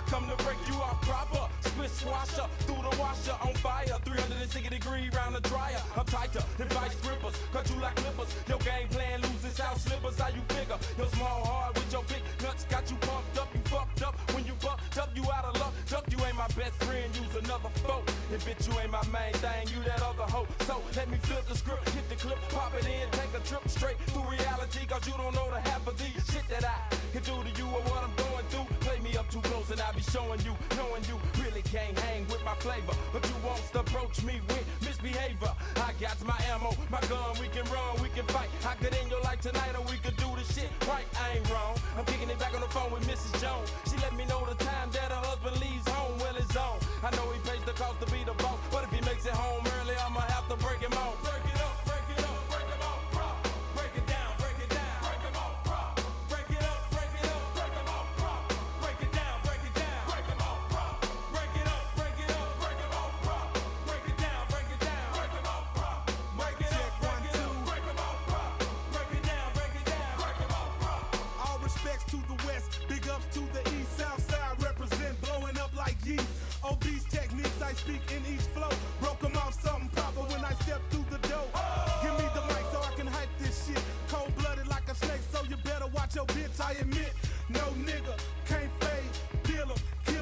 Come to break you off proper. Split swasher through the washer on fire. 360 degree round the dryer. I'm tighter than vice grippers. Cut you like clippers. Your game plan loses out slippers. How you figure? Your small heart with your big nuts got you pumped up. You fucked up when you bucked up. You out of luck. Duck, you ain't my best friend. Use another foe. And bitch, you ain't my main thing. You that other hoe. So let me flip the script. Hit the clip. Pop it in. Take a trip straight through reality. Cause you don't know the half of these shit that I can do to you or what I'm going through. Play me up too close and I'll be showing you, knowing you really can't hang with my flavor. But you won't approach me with misbehavior. I got my ammo, my gun, we can run, we can fight. I could end your life tonight or we could do this shit right. I ain't wrong. I'm kicking it back on the phone with Mrs. Jones. She let me know the time that her husband leaves home. Well, it's on. I know he pays the cost to be the boss, but if he makes it home early, I'ma have to break him off. Break it up, break it up, break him off, prop. Break it down, break it down, break him off, prop. Break it up, break it up, break him off, prop. Break it down, break it down, break him off, prop. Break it up, break it up, break him off, prop. Break it down, break it down, break him off, prop. Break it up, break it up, break him off, prop. Break it down, break it down, break him off, prop. All respects to the west, big ups to the east. South side represent blowing up like yeast. Obese techniques I speak in each flow. Broke them off something proper when I step through the door. Give me the mic so I can hype this shit. Cold-blooded like a snake, so you better watch your bitch. I admit, no nigga can't fade. Kill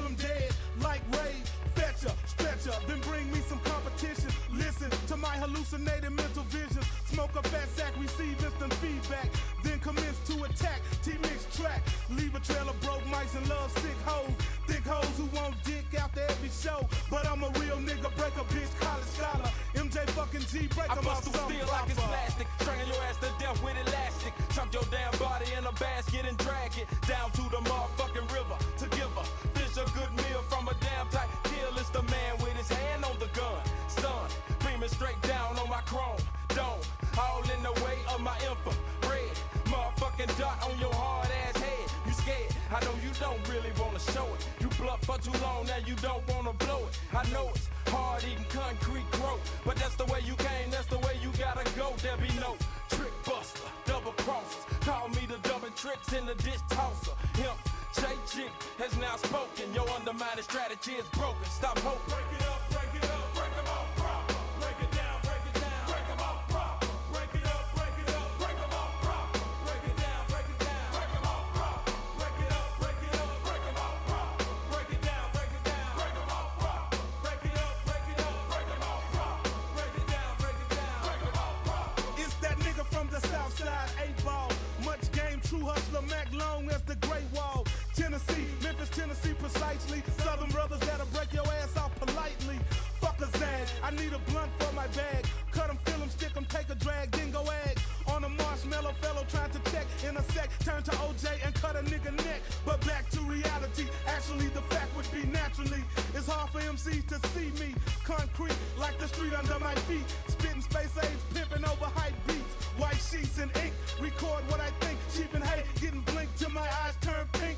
him dead like Ray. Fetcher, stretcher, then bring me some competition. Listen to my hallucinated mental vision. Smoke a fat sack, receive instant feedback. Then commence to attack. T-mix track. Leave a trail of broke mice and love sick hoes. Thick hoes who won't dick after every show. But I'm a real nigga, break a bitch, college scholar. MJ fucking G, break I them off bust through something steel like it's proper. plastic. Strangle your ass to death with elastic. Chunk your damn body in a basket and drag it down to the motherfucking river to give her fish a good meal from a damn tight kill. It's the man with his hand on the gun. Son, beaming straight down on my chrome dome. All in the way of my infrared. Motherfucking dot on your hard ass head. You scared? I know you don't really wanna show it. You bluff for too long, now you don't wanna blow it. I know it's hard eating concrete growth, but that's the way you came, that's the way you gotta go. There be no trick buster, double crossers. Call me the double tricks in the dish tosser. Him, Chick has now spoken. Your undermining strategy is broken. Stop hoping. Break it up, break it up, break them off proper. Break it down, break them off proper. Break it up, break it up, break them off proper. Break it down, break them off proper. Break it up, break them off proper. Break it down, break them off proper. Break it up, break them black long as the Great Wall. Tennessee, Memphis, Tennessee, precisely. Southern brothers that'll break your ass off politely. Fuck a zag, I need a blunt for my bag. Cut 'em, fill 'em, stick 'em, take a drag, then go ag. On a marshmallow fellow trying to check in a sec. Turn to OJ and cut a nigga neck. But back to reality, actually the fact would be naturally. It's hard for MCs to see me. Concrete like the street under my feet. Spitting space age, pimping over hype beats. White sheets and ink, record what I think. Cheap and hate, getting blinked till my eyes turn pink.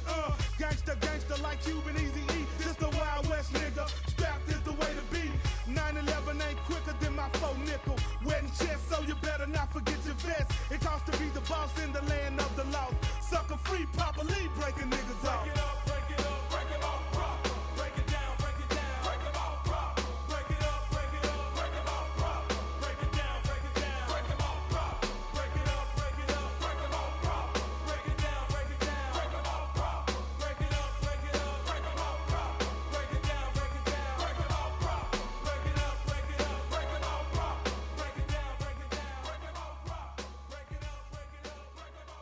Gangsta, gangsta like Cuban Easy E. This the Wild West nigga, strapped is the way to be. 911 ain't quicker than my 4-nickel. Wetting chest, so you better not forget your vest. It costs to be the boss in the land of the lost. Sucker free, Papa Lee breaking niggas off. Break it up, break it up, break it off, rock. Break it down, break it down, break it off, rock. Break it up, break it up, break it off, rock. Break it down, break it down, break it off, rock. Break it up, break it up, break it off, rock. Break it down, break it down, break it off, rock. Break it up, break it up, break it off, rock. Break it down, break it down, break it off, rock. Break it up, break it up, break it off, rock. Break it down, break it down, break it off, rock. Break it up, break it up, break it off, rock. Break it down, break it down, break it off,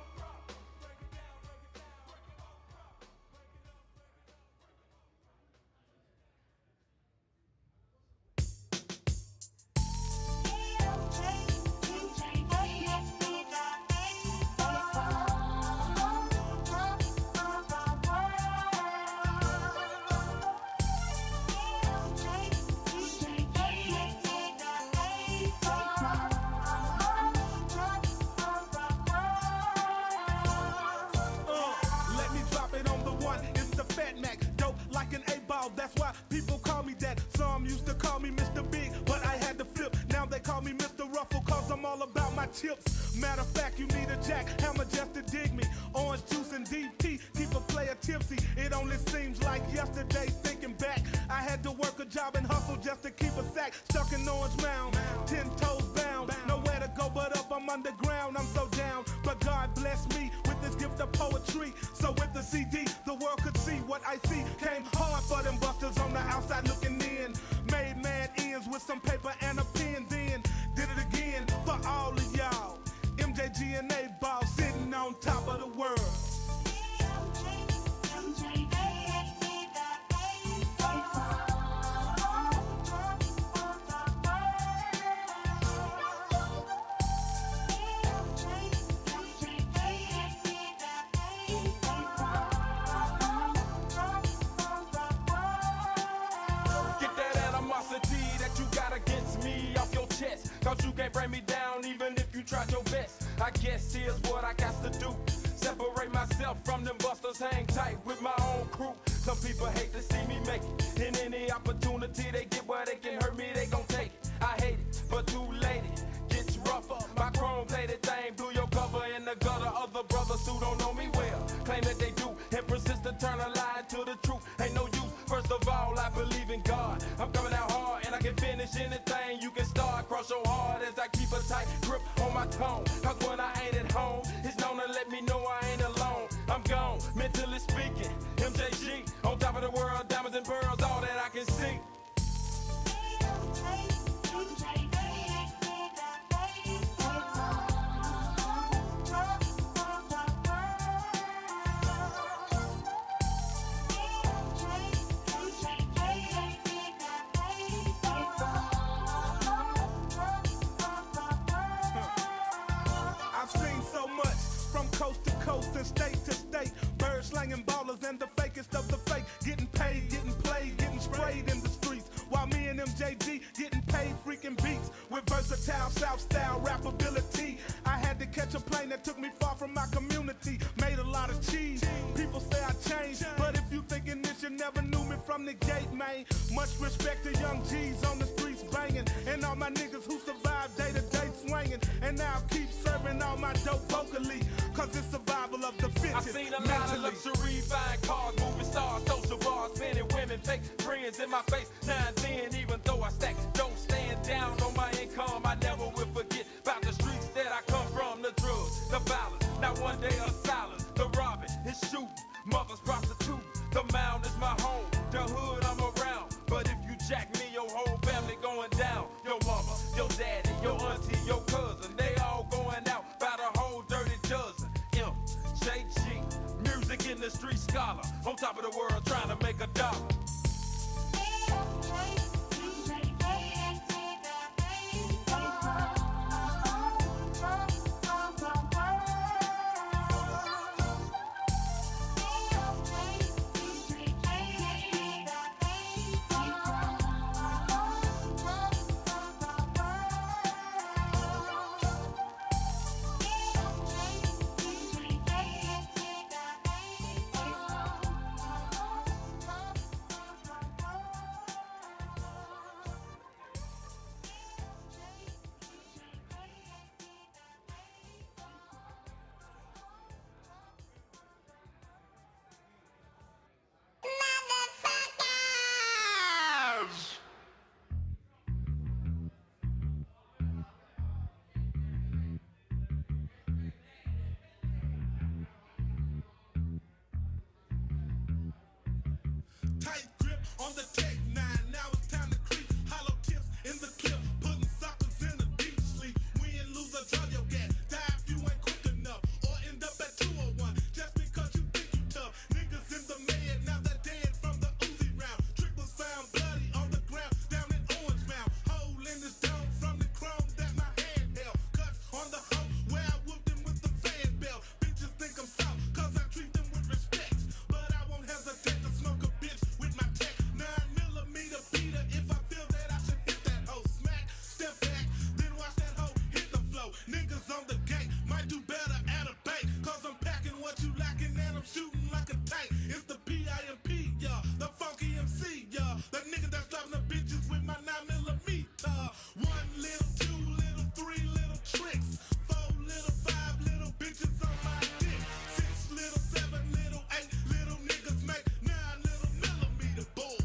rock. Let me drop it on the one. It's the Fat Mac, dope like an 8-ball. That's why people call me that. Some used to call me Mr. Big, but I had to flip. Now they call me Mr. Ruffle, cause I'm all about my chips. Matter of fact, you need a jack, hammer just to dig me. Orange juice and DP, keep a player tipsy. It only seems like yesterday, thinking back. I had to work a job and hustle just to keep a sack. Stuck in Orange Mound, 10 toes bound. Nowhere to go but up, I'm underground, I'm so down. But God bless me with this gift of poetry. So with the CD, the world could see what I see. Came hard for them busters on the outside looking in. Made mad ends with some paper and a pen. Then did it again for all of y'all. MJG and A-Ball sitting on top of the world. Get that animosity that you got against me off your chest. Cause you can't bring me down even if you tried your best. I guess here's what I got to do. Separate myself from them busters, hang tight with my own crew. Some people hate to see me make it. In any opportunity they get where they can hurt me, they gon' take it. I hate it, but too late it gets rougher. My chrome plated thing blew your cover in the gutter. Other brothers who don't know me well claim that they do and persist to turn a lie to the truth. Ain't no use. First of all, I believe in God. I'm coming out hard and I can finish anything you can start. Cross your heart as I keep a tight grip on my tone. Cause when I ain't at home, it's known to let me know I ain't alone. I'm gone, mentally speaking. MJG, on top of the world, diamonds and pearls, all that I can see. I've seen so much from coast to coast and state to state. Birds slanging ballers and the fakest of the fake. Getting paid, getting played, getting sprayed in the streets. While me and MJG getting paid freaking beats. With versatile South style rap ability. I had to catch a plane that took me far from my community. Made a lot of cheese. People say I changed. But if you thinking this, you never knew me from the gate, man. Much respect to young G's on the streets banging. And all my niggas who survived day to day swinging. And now I keep serving all my dope vocally. Cause it's survival of the fittest. I seen a lot of luxury, fine cars, moving stars, social bars, men and women, fake friends in my face. Now and then, even though I stack, don't stand down on my income. I never will forget about the streets that I come from. The drugs, the violence, not one day of silence. The robbing, his shooting, mothers prostituting. The mound is my home, the hood I'm around. But if you jack me, your whole family going down. Your mama, your daddy, your auntie, your cousin, they all going out by the whole dirty dozen. MJG, tight grip on the tech nine. Now it's time to creep. Hollow tips in the clip, putting suckers in a deep sleep. Win, lose, or draw your gas. Die if you ain't quick enough, or end up at 201. Just because you think you tough. Niggas in the med, now they're dead from the Uzi round. Trick was found bloody on the ground down in Orange Mound. Hole in his dome from the chrome that my hand held. Cuts on the hoe where I whooped him with the fan belt. Bitches think I'm soft, cause I treat them with respect. But I won't hesitate to smoke a bitch with my tech. 9mm beater if I feel that I should hit that hoe. Smack, step back, then watch that hoe hit the flow. Niggas on the gate might do better at a bank. Cause I'm packing what you lacking and I'm shooting like a tank. It's the PIMP, y'all, the funky MC, y'all. The nigga that's dropping the bitches with my 9mm. 1 little, 2 little, 3 little tricks. 4 little, 5 little bitches on my dick. 6 little, 7 little, 8 little niggas make 9 little millimeter boy.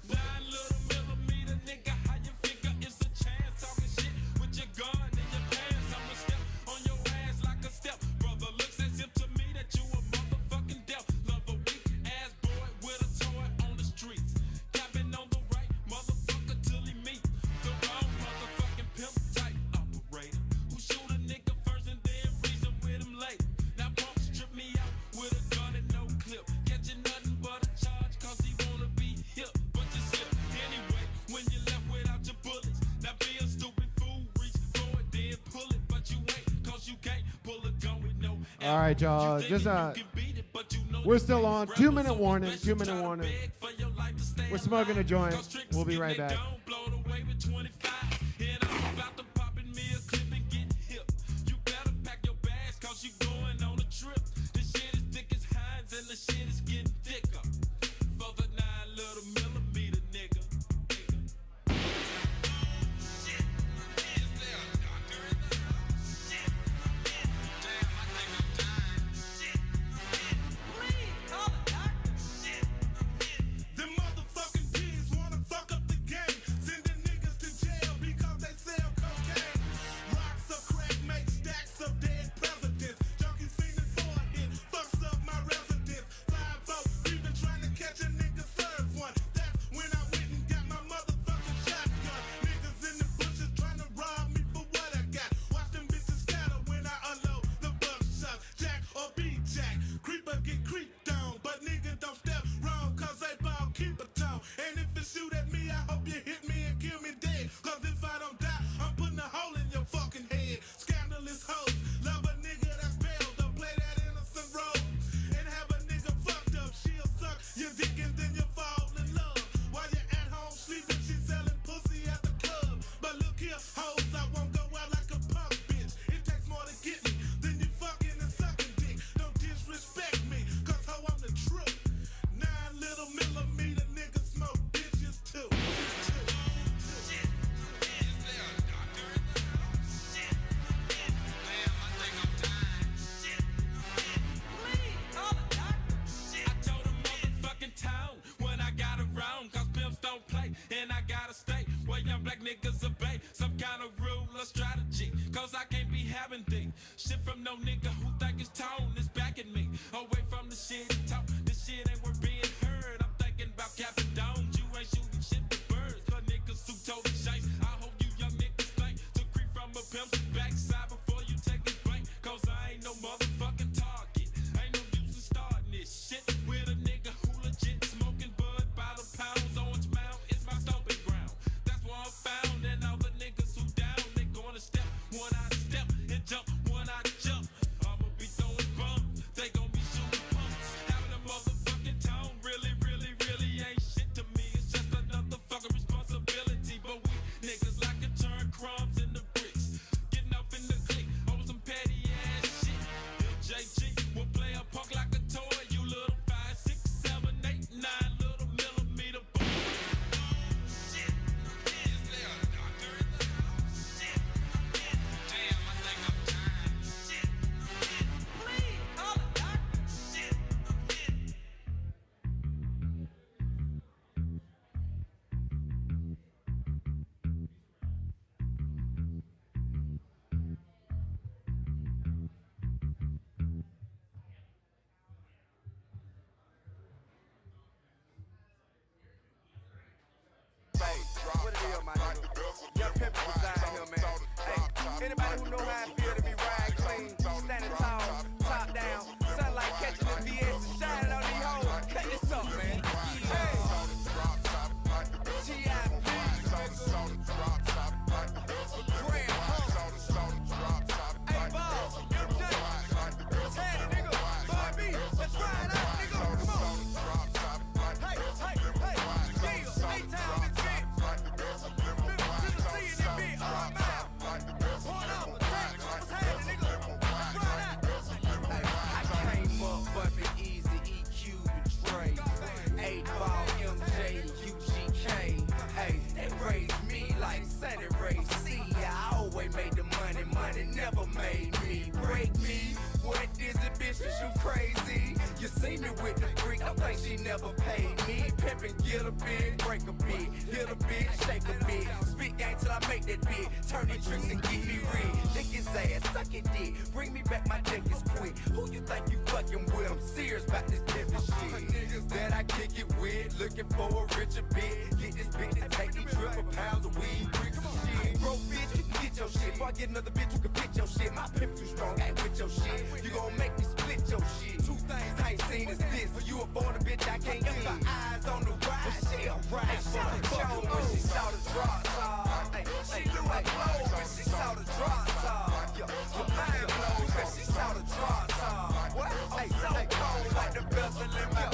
9 little millimeter, nigga, how you figure it's a chance? Talking shit with your gun in your pants. I'ma step on your ass like a step. Brother, looks as if to me that you a motherfucking deaf. Love a weak ass boy with a toy on the streets. Capping on the right motherfucker till he meet the wrong motherfucking pimp type operator who shoot a nigga first and then reason with him later. Now punks trip me out with a gun and no clip. Catching nothing but a charge cause he wanna be hip. But you slip anyway when you left without your bullets. Now be a stupid fool, reach for it, then pull it. But you ain't cause you can't pull a gun with no ammo. All right, y'all. You Just thinking you can beat it, but you know we're you still ain't. on. Rebels 2 minute on warning. the 2 minute try to warning. beg for your life to stay We're smoking a alive. joint. Cause tricks We'll be get right they back. don't blow away with 25. And I'm about to pop in me a clip and get hip. You better pack your bags cause you going on a trip. This shit is thick as Heinz and the shit is getting thicker. For the 9 little millimeter nigga. Shit. Is there a doctor in the house? Shit. Damn, I think I'm dying. Shit. Please call the doctor. Shit. Them motherfucking pigs wanna fuck up the game. Sending niggas to jail because they sell cocaine. Rocks of crack make stacks of dead presidents. Junkies fiending for a hit, fucks up my residence. 5-0, we been trying to catch a nigga serve one. That's when I went and got my motherfucking shotgun. Niggas in the bushes trying to rob me for what I got. Watch them bitches scatter when I unload the buckshot. Jack or be Jack, creeper get creeped on. But nigga don't step wrong cause they ball keep a tone. And if it shoot at me, I hope you hit me and kill me dead. Cause if I don't die, I'm putting a hole in your fucking head. Scandalous hoes, love a nigga that's bailed. Don't play that innocent role. And have a nigga fucked up, she'll suck your dick and then you fall in love. While you're at home sleeping, she's selling pussy at the club. But look here, hoes, I won't go out like a punk bitch. It takes more to get me than you fucking and sucking dick. Don't disrespect me, cause ho, I'm the truth. 9 little millimeter niggas smoke bitches too. Shit. Is there a doctor in the house? Shit. Damn, I think I'm dying. Shit. Please call the doctor. Shit. I told a motherfucking town when I got around, cause pimps don't play, and I gotta stay where young black niggas obey some kind of rule or strategy. Cause I can't be having things shit from no nigga who think his tone is backing me. Away from the shit he talk, this shit ain't worth being heard. I'm thinking about capping down, you ain't shooting shit with birds. But niggas who told the shakes, I hope you young niggas think to creep from a pimp's backside before you take his bank. Cause I ain't no motherfucking target. Ain't no use in starting this shit with a nigga who legit smoking bud by the pounds. Orange Mound is my stomping ground. That's where I'm found. And all the niggas who down, they gonna step one out of step and jump one out of jump. I'ma be throwing bumps, they gon' be shooting pumps. Having a motherfucking town really, really, really ain't shit to me. It's just another fucking responsibility. But we niggas like to turn crumbs into bricks. Get who know how it feel to be ride clean, standing tall, top down, sunlight catching the VS and shining on these hoes. Cut this up, man. Hey. T.I.P. Grand Hunk. Hey, Bob, MJ, Teddy, nigga, Boy B, let's ride out, nigga. Come on. Hey, yeah, A-Town, bitch, Memphis, Tennessee, in that bitch, all mile. Point out, attack, what's happening, nigga? Let's ride out. Hey, I came up, bumping easy, EQ, Dre, 8-Ball, MJ, UGK. Hey, they raised me like Sunny Ray. See, I always made the money never made me. Break me, what is it, bitch, is you crazy? You see me with the freak, I think she never paid me. Pimpin', get a bit, break a bit, hit a bit, shake a bit. Spit game till I make that bit, turn these tricks and get me rid. Lick his ass, suck it dick, bring me back, my dick is quick. Who you think you fucking with? I'm serious about this pimpin' shit. Niggas that I kick it with, looking for a richer bit. Get this bitch to take these triple pounds of weed, bricks of shit. Broke bitch, you can get your shit. Before I get another bitch, you can fit your shit. My pimp too strong, I ain't with your shit. You gon' make me split your shit. Two things I ain't seen is this. For you a born a bitch, I can't get my eyes on the ride. She a ride for the show when she saw the drop top. She knew I blow when she saw the drop top. Your mind blow when she saw the drop top. What? Hey, so cold like the bezel in my.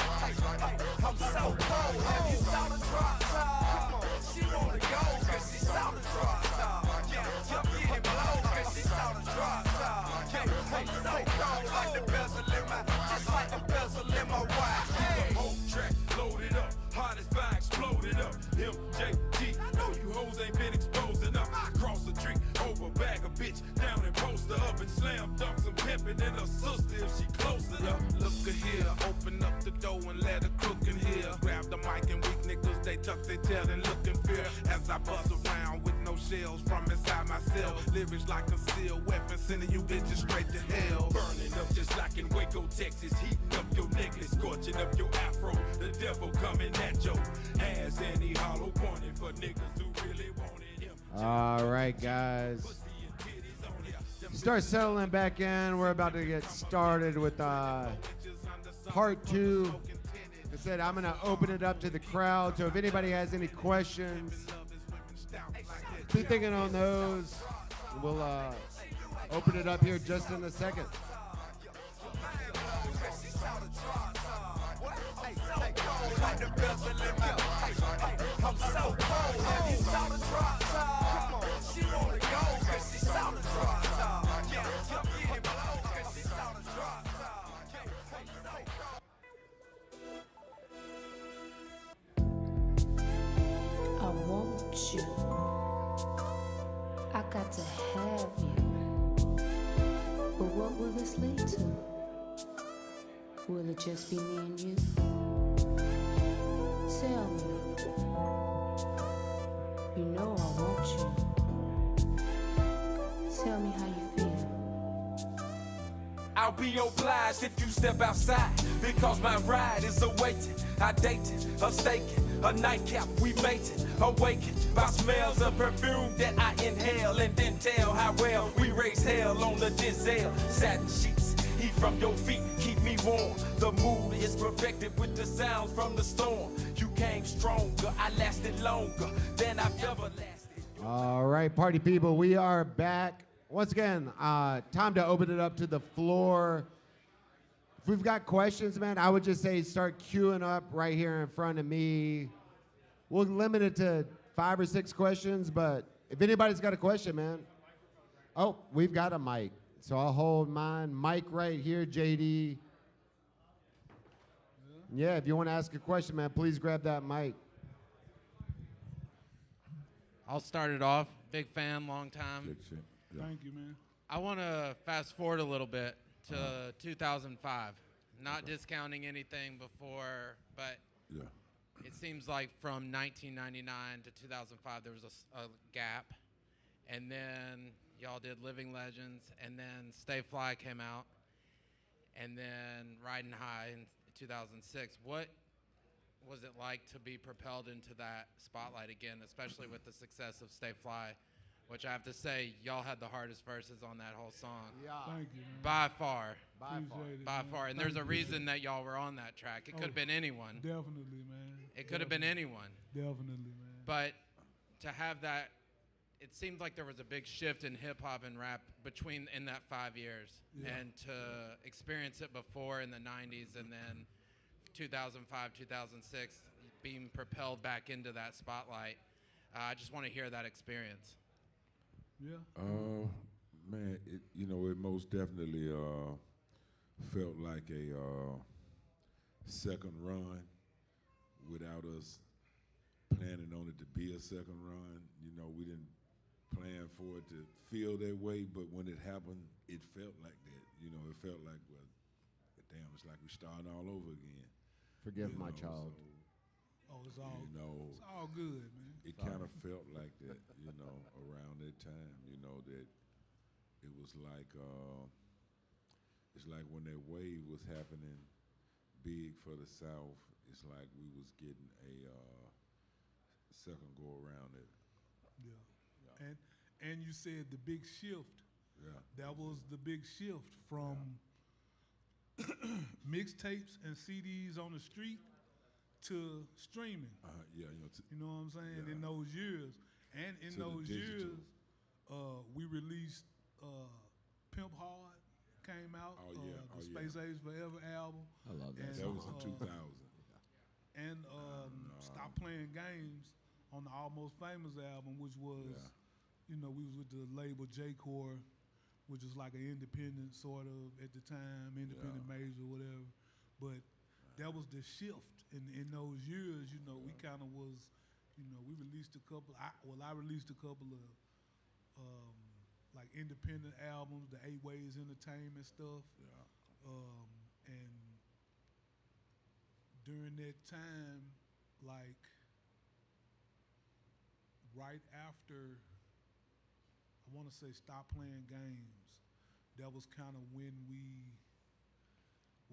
I'm so cold. Have you saw the drop top? She wanna go cause she saw the drop top. Yeah, I'm getting blow cause she saw the drop top. Yeah, I'm so cold like the bezel in my. Just like the bezel in my watch. Hey. Whole track loaded up, hottest vibe exploded up. MJG, I know you hoes ain't been exposed enough. I cross the drink over, bag a bitch down and post her up and slam dunk some pimpin' in her sister if she close enough. Look at here, open up the door and let her cook in here. Grab the mic and weak niggas, they tuck their tail and look in fear as I buzz around with no shells from inside my cell. Lyrics like a seal weapon, sending you bitches straight to hell. Burning up just like in Waco, Texas, heating up your necklace, scorching up your afro. The devil coming at your ass, and he hollow pointing for niggas who really wanted him. All right, guys. Start settling back in. We're about to get started with part 2. I said I'm going to open it up to the crowd, so if anybody has any questions, be thinking on those. We'll open it up here just in a second. I'm so cold. Have you saw the drop top? She wanna go cause she saw the drop top. Yeah, I'm getting blow cause she saw the drop top. I'm so cold. I want you. I got to have you. But what will this lead to? Will it just be me and you? Tell me. You know I want you. Tell me how you feel. I'll be obliged if you step outside, because my ride is awaiting. I dated, a staking, a nightcap, we mated, awakened by smells of perfume that I inhale, and then tell how well we raise hell on the Denzel. Satin sheets, heat from your feet, keep me warm. The mood is perfected with the sounds from the storm. You came stronger, I lasted longer than I've ever lasted. All right, party people, we are back. Once again, time to open it up to the floor. If we've got questions, man, I would just say start queuing up right here in front of me. We'll limit it to 5 or 6 questions, but if anybody's got a question, man. Oh, we've got a mic. So I'll hold mine. Mic right here, JD. Yeah, if you want to ask a question, man, please grab that mic. I'll start it off. Big fan, long time. Big shit. Yeah. Thank you, man. I want to fast forward a little bit to 2005. Not discounting anything before, but Yeah. it seems like from 1999 to 2005 there was a gap. And then y'all did Living Legends, and then Stay Fly came out, and then Riding High in 2006. What was it like to be propelled into that spotlight again, especially with the success of Stay Fly which I have to say, y'all had the hardest verses on that whole song. Yeah. Thank you, man. By far. By far. Appreciate it, By man. far. And Thank there's a you. reason that y'all were on that track. It could have been anyone. Definitely, man. It could have been anyone. Definitely, man. But to have that, it seemed like there was a big shift in hip hop and rap in that 5 years. Yeah. And to experience it before in the 90s and then 2005, 2006, being propelled back into that spotlight. I just want to hear that experience. Yeah. Man, it most definitely felt like a second run without us planning on it to be a second run. We didn't plan for it to feel that way, but when it happened, it felt like that. It felt like, well, damn, it's like we're starting all over again. Forgive my child. It's all good, man. It kind of felt like that, around that time, that it was like, it's like when that wave was happening big for the South, it's like we was getting a second go around it. Yeah. And you said the big shift. Yeah. That was the big shift from mixtapes and CDs on the street to streaming. Yeah, You know what I'm saying? Yeah. In those years. And in To the those digital. years, we released Pimp Hard came out, the Space Age Forever album. I love that. That was in 2000. And Stop Playing Games on the Almost Famous album, which was, we was with the label J-Core, which was like an independent sort of at the time, independent major, whatever. But that was the shift in those years. We kind of was, we released a couple. I released a couple of like independent albums, the 8 Ways Entertainment stuff. Yeah. And during that time, like right after, I want to say Stop Playing Games, that was kind of when we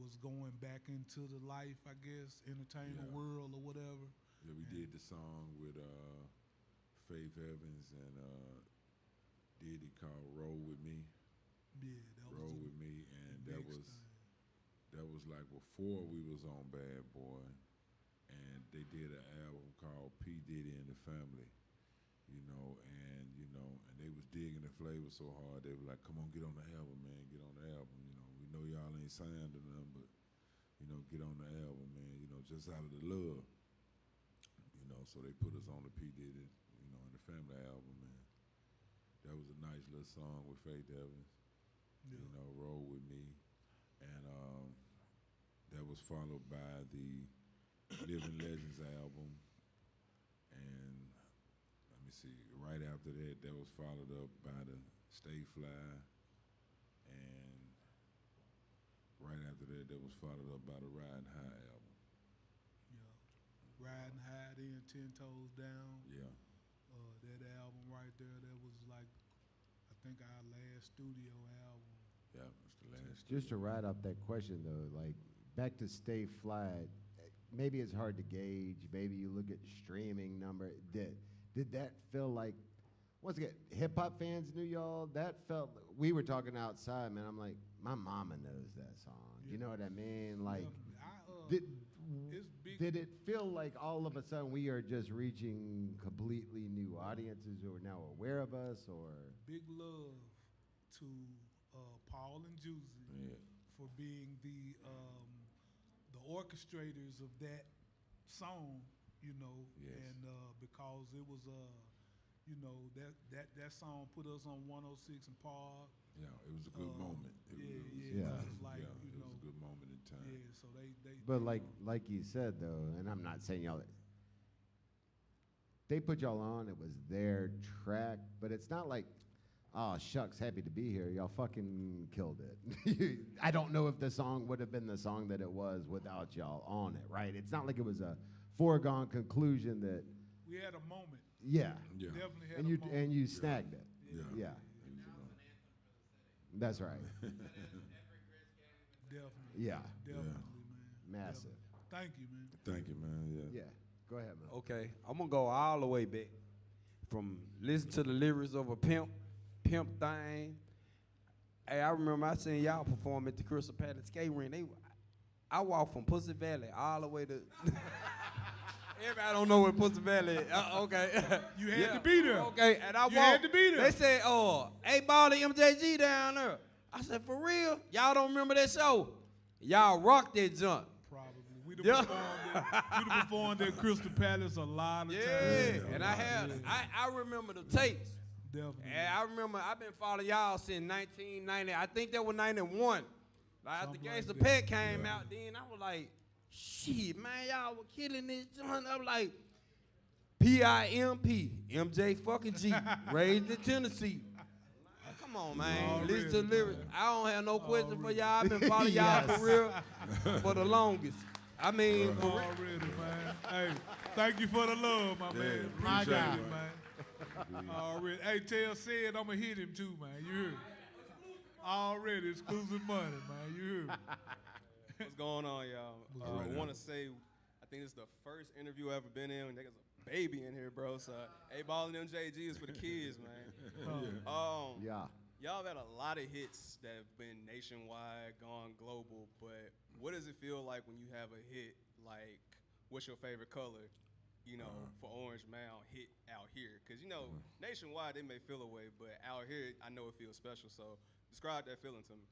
was going back into the life, I guess, entertainment world or whatever. Yeah, we did the song with Faith Evans and Diddy called Roll With Me. Yeah, that was Roll With Me, and that next was thing. that was like before we was on Bad Boy, and they did an album called P. Diddy and the Family, and they was digging the flavor so hard, they were like, come on, get on the album, man, get on the album, we know y'all ain't signed to them, but, get on the album, man, just out of the love, so they put us on the P. Diddy, and the Family album, and that was a nice little song with Faith Evans, Roll With Me, and that was followed by the Living Legends album, and let me see, right after that, that was followed up by the Stay Fly, and right after that, that was followed up by the Riding High album. Yeah, Riding High, then 10 Toes Down. Yeah. That album right there, that was like, I think our last studio album. Yeah, it's the last. Just to write up that question though, like back to Stay Fly, maybe it's hard to gauge. Maybe you look at streaming number. Did that feel like, once again, hip hop fans knew y'all? That felt, we were talking outside, man. I'm like, my mama knows that song. You know what I mean? Like, It's big. did it feel like all of a sudden we are just reaching completely new audiences who are now aware of us, or? Big love to Paul and Juicy for being the orchestrators of that song, Yes. and because it was that song put us on 106 and Park. Yeah, it was a good moment. It was like, it was a good moment in time. Yeah, so they But like you said though, and I'm not saying y'all, they put y'all on, it was their track, but it's not like, oh shucks, happy to be here. Y'all fucking killed it. I don't know if the song would have been the song that it was without y'all on it, right? It's not like it was a foregone conclusion that. we had a moment. Yeah. Yeah. Definitely had And a you moment. and you snagged it. Yeah. Yeah. That's right. Definitely. Yeah. Definitely, man. Massive. Thank you, man. Thank you, man. Yeah. Yeah. Go ahead, man. Okay, I'm gonna go all the way back. from listen to the lyrics of a pimp thing. Hey, I remember I seen y'all perform at the Crystal Palace skate ring. I walked from Pussy Valley all the way to. Everybody don't know where Pussy Valley is. Okay. You had to be there. Okay, and I walked. You had to be there. They said, "Oh, A-Ball and MJG down there." I said, "For real? Y'all don't remember that show? Y'all rocked that junk." Probably. We'd have performed at Crystal Palace a lot of times. Yeah, and I remember the tapes. Definitely. And I remember I've been following y'all since 1990. I think that was 91. Like after Gangsta Pet came out, then I was like, shit, man, y'all were killing this joint. I was like, P-I-M-P, M-J fucking G, raised in Tennessee. Come on, man. Listen to the lyrics. I don't have no question for y'all. I've been following y'all for real for the longest. I mean, for real. Already, man. Hey, thank you for the love, my man. My Appreciate guy. it, man. Already. Hey, tell Sid I'm going to hit him too, man. You heard? Already exclusive money, man. You heard? What's going on, y'all? Right I want to say, I think this is the first interview I've ever been in. There's a baby in here, bro. So, A-Ball and MJG is for the kids, man. Yeah. Y'all have had a lot of hits that have been nationwide, gone global, but what does it feel like when you have a hit like What's Your Favorite Color, you know, for Orange Mound hit out here? Because, you know, nationwide they may feel away, but out here I know it feels special. So describe that feeling to me.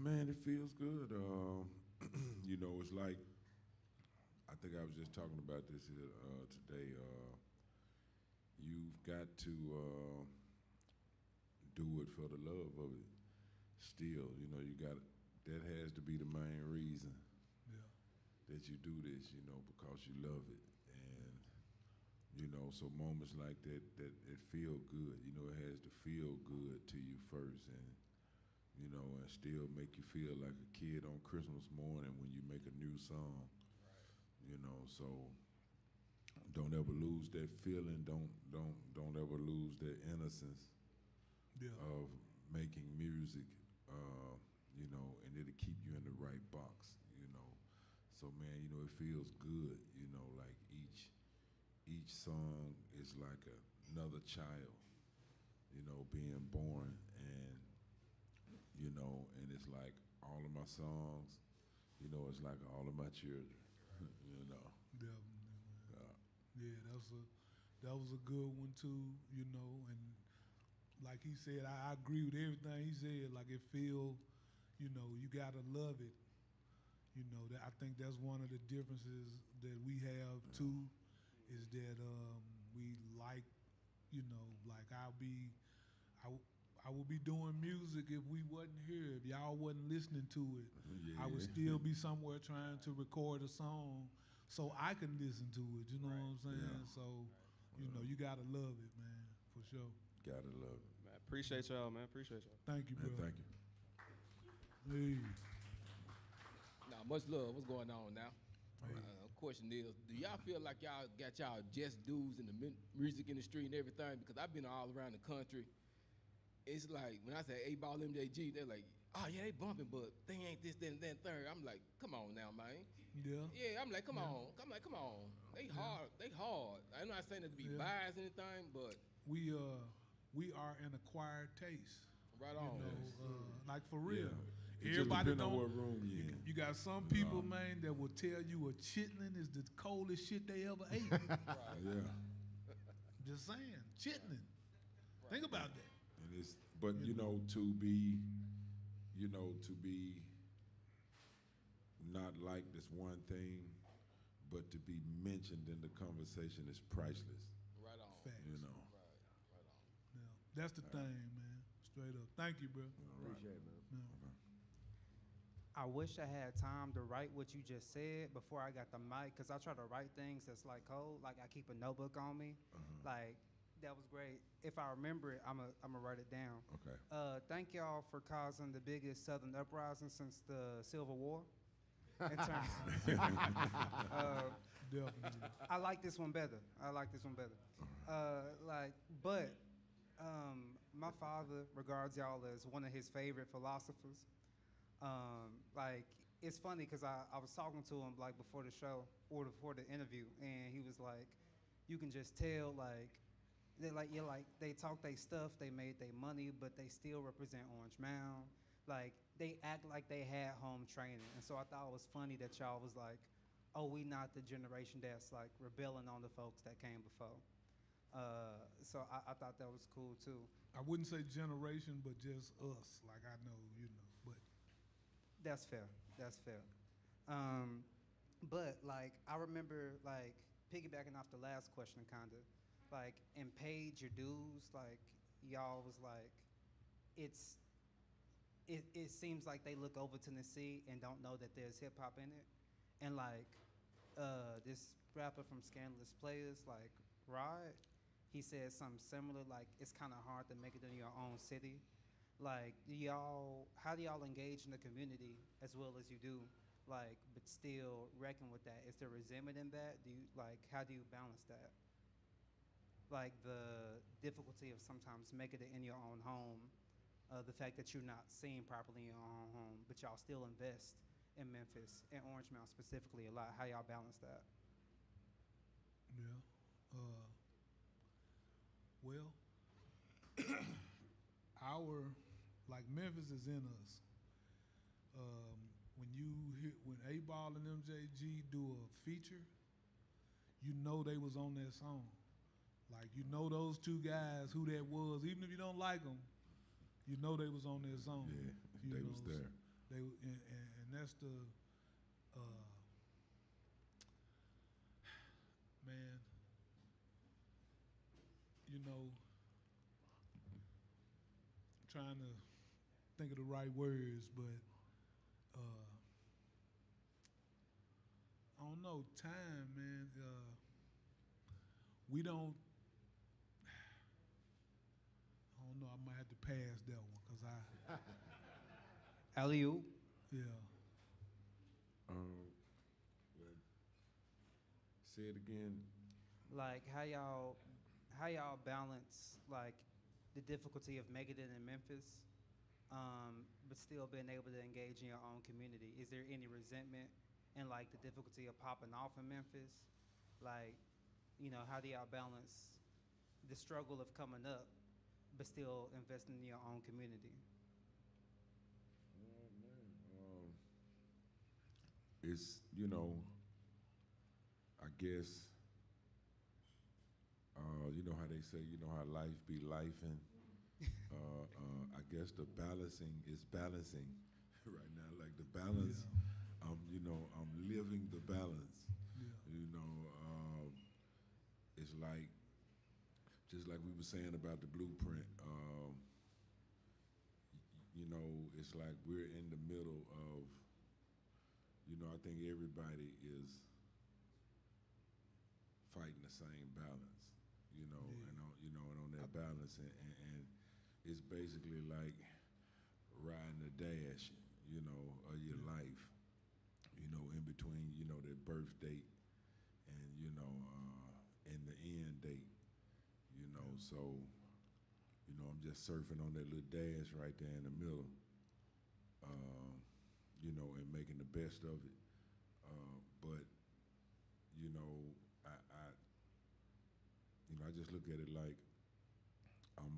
Man, it feels good. You know, it's like, I think I was just talking about this today. You've got to do it for the love of it still. You know, that has to be the main reason that you do this, you know, because you love it. And, you know, so moments like that it feel good. You know, it has to feel good to you first, and, you know, and still make you feel like a kid on Christmas morning when you make a new song. You know, so don't ever lose that feeling. Don't ever lose that innocence of making music. You know, and it'll keep you in the right box. You know, so man, you know, it feels good. You know, like each song is like another child. You know, being born, and you know, and it's like all of my songs. You know, it's like all of my children. You know. Definitely, man. Yeah, that was a good one too, you know, and like he said, I agree with everything he said. Like it feel, you know, you gotta love it. You know, I think that's one of the differences that we have too, is that we like, you know, like I would be doing music if we wasn't here, if y'all wasn't listening to it. I would still be somewhere trying to record a song so I can listen to it, you know what I'm saying? Yeah. So, you know, you gotta love it, man, for sure. Gotta love it. Man, appreciate y'all, man. Appreciate y'all. Thank you, bro. Thank you. Hey. Now, much love. What's going on now? Question is, do y'all feel like y'all got y'all just dudes in the music industry and everything? Because I've been all around the country. It's like, when I say A-Ball MJG, they're like, oh, yeah, they bumping, but they ain't this, then, third. I'm like, come on now, man. Yeah. Yeah, I'm like, come on. I'm like, come on. They hard. They hard. I'm not saying it to be biased or anything, but. We are an acquired taste. Right on. You know, like for real. Yeah. Everybody don't. know What room you got some people, man, that will tell you a chitlin is the coldest shit they ever ate. Yeah. Just saying, chitlin. Think about that. And but you know, to be not like this one thing, but to be mentioned in the conversation is priceless. Right on. Facts. You know. Right on. Yeah, that's the thing, man. Straight up. Thank you, bro. Appreciate it, man. Yeah. I wish I had time to write what you just said before I got the mic, because I try to write things that's like code. Like I keep a notebook on me. Like, that was great. If I remember it, I'm gonna write it down. Okay. Thank y'all for causing the biggest Southern uprising since the Civil War. In terms, Definitely. I like this one better. My father regards y'all as one of his favorite philosophers. Like, it's funny because I was talking to him like before the show or before the interview, and he was like, you can just tell they talk they stuff, they made their money, but they still represent Orange Mound. Like they act like they had home training, and so I thought it was funny that y'all was like, "Oh, we not the generation that's like rebelling on the folks that came before." So I thought that was cool too. I wouldn't say generation, but just us. Like I know, but That's fair. That's fair. But like I remember like piggybacking off the last question, kinda like and paid your dues. Like y'all was like, it seems like they look over Tennessee and don't know that there's hip hop in it, and like this rapper from Scandalous Players, like Rod, he said something similar. Like it's kind of hard to make it in your own city. Like, how do y'all engage in the community as well as you do, like, but still reckon with that? Is there resentment in that? How do you balance that? Like the difficulty of sometimes making it in your own home, the fact that you're not seen properly in your own home, but y'all still invest in Memphis and Orange Mound specifically a lot. How y'all balance that? yeah. Well, like Memphis is in us. When A-Ball and MJG do a feature, you know they was on that song. Like you know those two guys, who that was. Even if you don't like them, you know they was on that song. Yeah, they was there. And that's the man. Trying to think of the right words, but I don't know. Time, man. We don't. I don't know. I might have to pass that one because Alley-oop. Yeah. Say it again. Like how y'all balance like the difficulty of making it in Memphis, but still being able to engage in your own community. Is there any resentment and like the difficulty of popping off in Memphis? Like, how do y'all balance the struggle of coming up, but still investing in your own community? It's, I guess, you know how they say, how life be lifing. I guess the balancing is balancing right now. Like the balance, I'm living the balance. It's like, just like we were saying about the blueprint, it's like we're in the middle of, I think everybody is fighting the same balance, and on that balance, and it's basically like riding the dash, of your life, in between, that birth date and, and the end date, so, I'm just surfing on that little dash right there in the middle, and making the best of it. But, I just look at it like I'm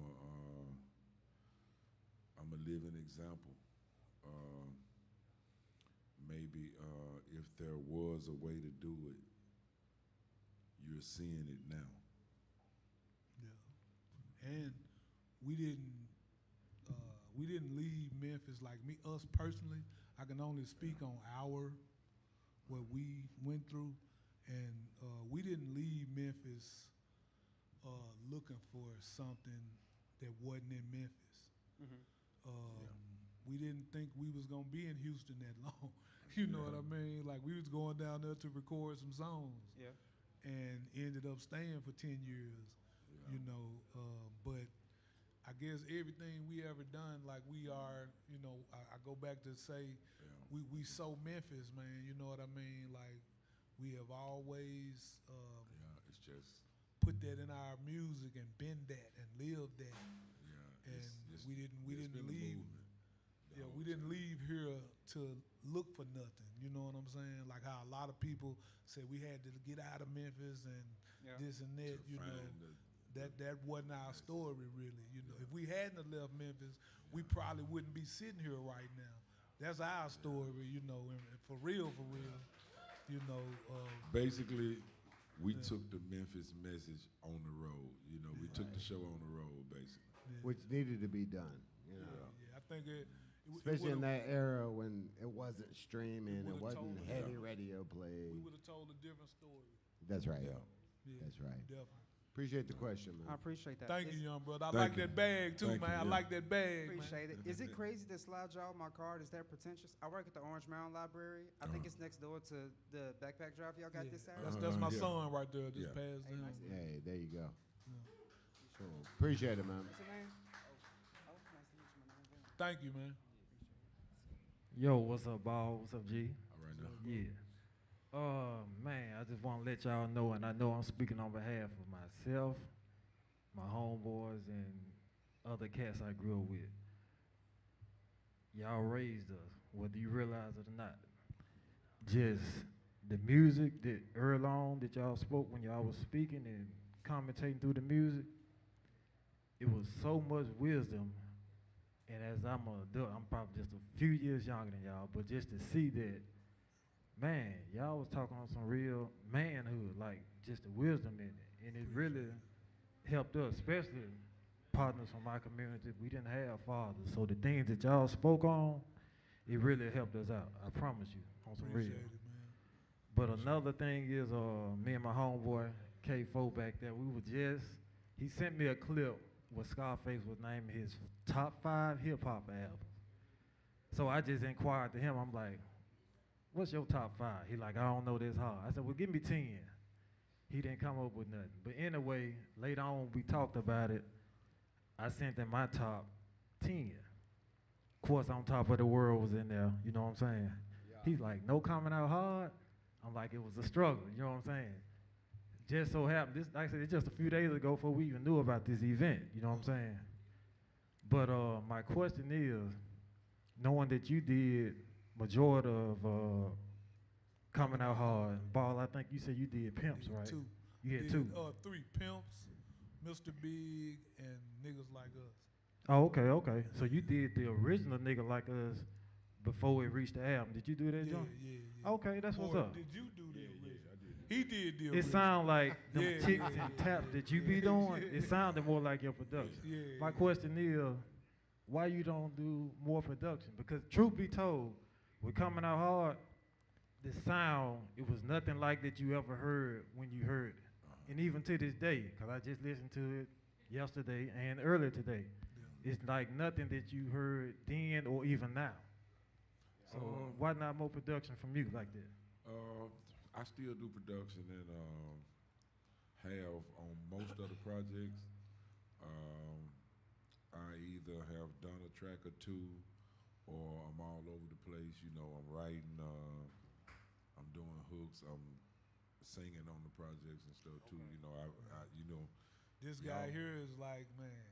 a living example. Maybe if there was a way to do it, you're seeing it now. Yeah, and we didn't leave Memphis like me. Us personally, I can only speak on what we went through, and we didn't leave Memphis looking for something that wasn't in Memphis. We didn't think we was gonna be in Houston that long. You know what I mean? Like we was going down there to record some songs. Yeah. And ended up staying for 10 years. But I guess everything we ever done, like we are, I go back to say, we so Memphis, man. You know what I mean? Like we have always it's just put that in our music and been that and lived that. Yeah, and we didn't leave. We didn't leave here to look for nothing. You know what I'm saying? Like how a lot of people said we had to get out of Memphis and this and that. You know, that wasn't our story really. You know, if we hadn't have left Memphis, we probably wouldn't be sitting here right now. That's our story. You know, and for real. You know. Basically, we took the Memphis message on the road. You know, we took the show on the road, basically. Which needed to be done. You know. Yeah, I think it especially in that era when it wasn't streaming, it wasn't heavy radio play. We would have told a different story. That's right. Yeah. That's right. Definitely. Appreciate the question, man. I appreciate that. Thank you, young brother. I like that bag too, man. I like that bag. Appreciate it. Is it crazy to slide y'all my card? Is that pretentious? I work at the Orange Mountain Library. I think it's next door to the backpack drive y'all got this Saturday. That's my son right there. Just passed him. Hey, there you go. Cool. Appreciate it, man. What's your name? Oh, nice to meet you, my name. Thank you, man. Yo, what's up, Ball? What's up, G? All right now. Yeah. Man, I just want to let y'all know, and I know I'm speaking on behalf of myself, my homeboys, and other cats I grew up with. Y'all raised us, whether you realize it or not. Just the music that early on that y'all spoke when y'all was speaking and commentating through the music, it was so much wisdom. And as I'm an adult, I'm probably just a few years younger than y'all, but just to see that, man, y'all was talking on some real manhood, like just the wisdom in it. And it really helped us, especially partners from my community. We didn't have fathers. So the things that y'all spoke on, it really helped us out. I promise you, on some real. But another thing is, me and my homeboy, K4 back there, he sent me a clip where Scarface was naming his top 5 hip-hop albums. So I just inquired to him, I'm like, what's your top 5? He like, I don't know this hard. I said, well, give me 10. He didn't come up with nothing. But anyway, later on we talked about it. I sent him my top 10. Of course, On Top of the World was in there, you know what I'm saying? Yeah. He's like, no coming out hard? I'm like, it was a struggle, you know what I'm saying? Just so happened, this, like I said, it's just a few days ago before we even knew about this event, you know what I'm saying? But my question is, knowing that you did majority of Coming Out Hard, Ball, I think you said you did Pimps, right? 2. You had 2? 3, Pimps, Mr. Big, and Niggas Like Us. Oh, okay. So you did the original Nigga Like Us before it reached the album. Did you do that, John? Yeah. Okay, that's what's up. Did you do the original? He did the original. It sound like them ticks and taps that you be doing, it sounded more like your production. My question is, why you don't do more production? Because truth be told, with Coming Out Hard, the sound, it was nothing like that you ever heard when you heard it. And even to this day, because I just listened to it yesterday and earlier today, it's like nothing that you heard then or even now. So why not more production from you like that? I still do production and have on most of the projects. I either have done a track or 2, or I'm all over the place. You know, I'm writing, I'm doing hooks, I'm singing on the projects and stuff too. You know, this guy here is like, man,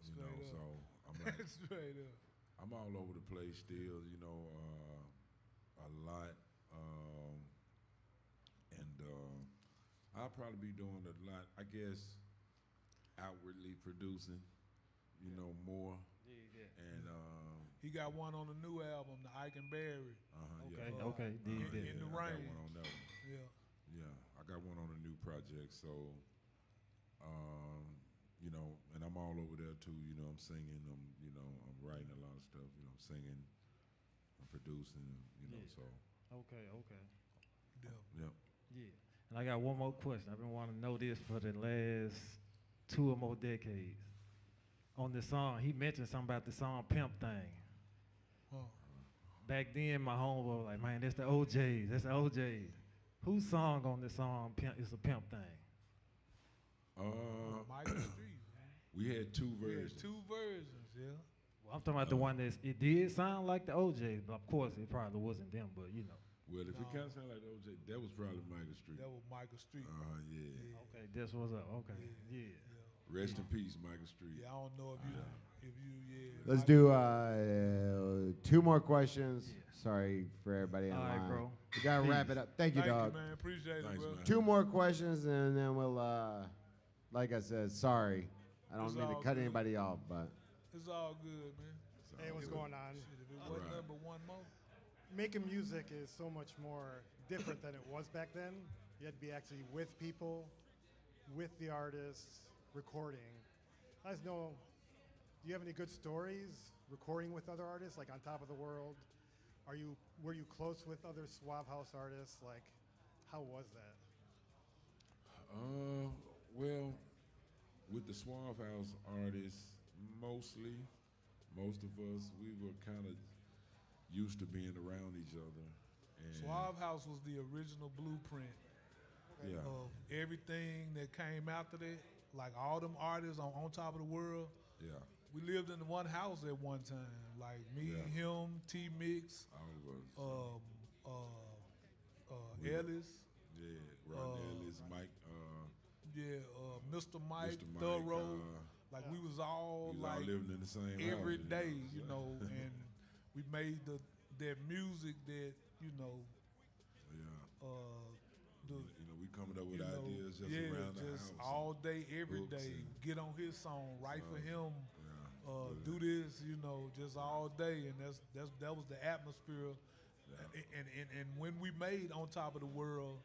you know, so I'm like, straight up. I'm all over the place still. You know, a lot. I'll probably be doing a lot, I guess, outwardly producing, you know, more. Yeah. And he got one on the new album, the Ike and Barry. Okay. In the Rain. I got one on that one. Yeah, I got one on a new project. So, you know, and I'm all over there too. You know, I'm singing. I'm writing a lot of stuff. You know, I'm singing, I'm producing. You know, so. Okay. Yeah. And I got one more question. I've been wanting to know this for the last 2 or more decades. On the song, he mentioned something about the song Pimp Thing. Back then, my homeboy was like, man, that's the OJs. That's the OJs. Whose song on this song is a Pimp Thing? Michael Street, man. We had 2 versions. We had 2 versions, yeah. Well, I'm talking about the one it did sound like the OJs, but of course it probably wasn't them, but you know. Well, if it kind of sound like OJ, that was probably Michael Street. That was Michael Street. Yeah. Okay, that's what's up. Okay, yeah. Rest in peace, Michael Street. Yeah, I don't know if you, Let's do 2 more questions. Sorry for everybody All online. right, bro. We gotta wrap it up. Thank you, dog. man. Appreciate Thanks, it, bro. man. 2 more questions, and then we'll, like I said, sorry. I don't It's mean to all cut good. anybody off, but It's all good, man. Hey, what's going on? Shit, if it wasn't nothing but one more. Making music is so much more different than it was back then. You had to be actually with people, with the artists, recording. I just know, do you have any good stories recording with other artists, like on Top of the World? Were you close with other Suave House artists? Like, how was that? Well, with the Suave House artists, most of us, we were kind of used to being around each other. And Suave House was the original blueprint yeah, of everything that came after that. Like all them artists on Top of the World. yeah, We lived in one house at one time. Like me, Yeah. him, T Mix, all of us. Ellis, Yeah, Ron Ellis, Mike, Mr. Mike, Mr. Mike, Thorough. Like we was all we was like all living in the same every house, day, so. you know, and we made that music that, you know, Yeah, the you know, we coming up with you know, ideas just yeah, around the just house. all day, every hooks day. and- Get on his song, write for him, Yeah, do this, you know, just all day, and that was the atmosphere. And when we made On Top of the World,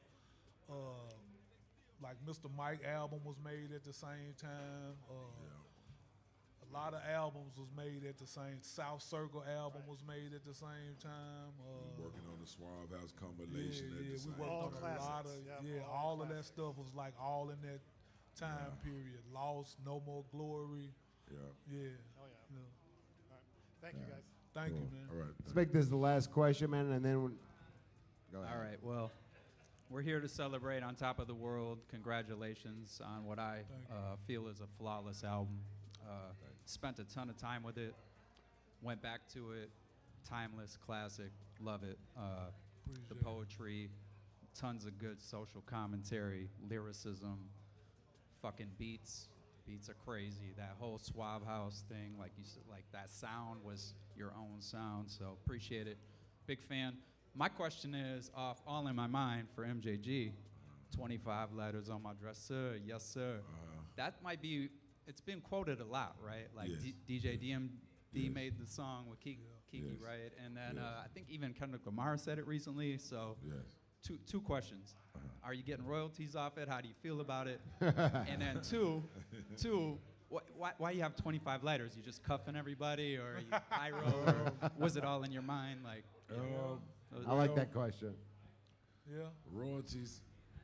like Mr. Mike album was made at the same time. A lot of albums was made at the same. South Circle album was made at the same time. working on the Suave House compilation at the we same worked All on a lot of classics, all of that stuff was like all in that time period. Lost, No More Glory. Yeah. Yeah. Oh, yeah. Yeah. All right. Thank you, guys. Thank you, Cool. man. All right. let's make this the last question, man, and then go ahead. All right, well, we're here to celebrate On Top of the World. Congratulations on what I feel is a flawless album. Spent a ton of time with it. Went back to it. Timeless, classic. Love it. The poetry, tons of good social commentary, lyricism, fucking beats. Beats are crazy. That whole Suave House thing, like you said, like that sound was your own sound. So appreciate it. Big fan. My question is off All in My Mind for MJG. 25 letters on my dresser, yes sir. That might be, it's been quoted a lot, right? Like Yes. DJ DMD Yes. made the song with Kiki, Yes. right? And then Yes. I think even Kendrick Lamar said it recently. So Yes. two questions. Are you getting royalties off it? How do you feel about it? And then two, why you have 25 letters? You just cuffing everybody, or you pyro, or was it all in your mind? Like, I like that question. Yeah. Royalties,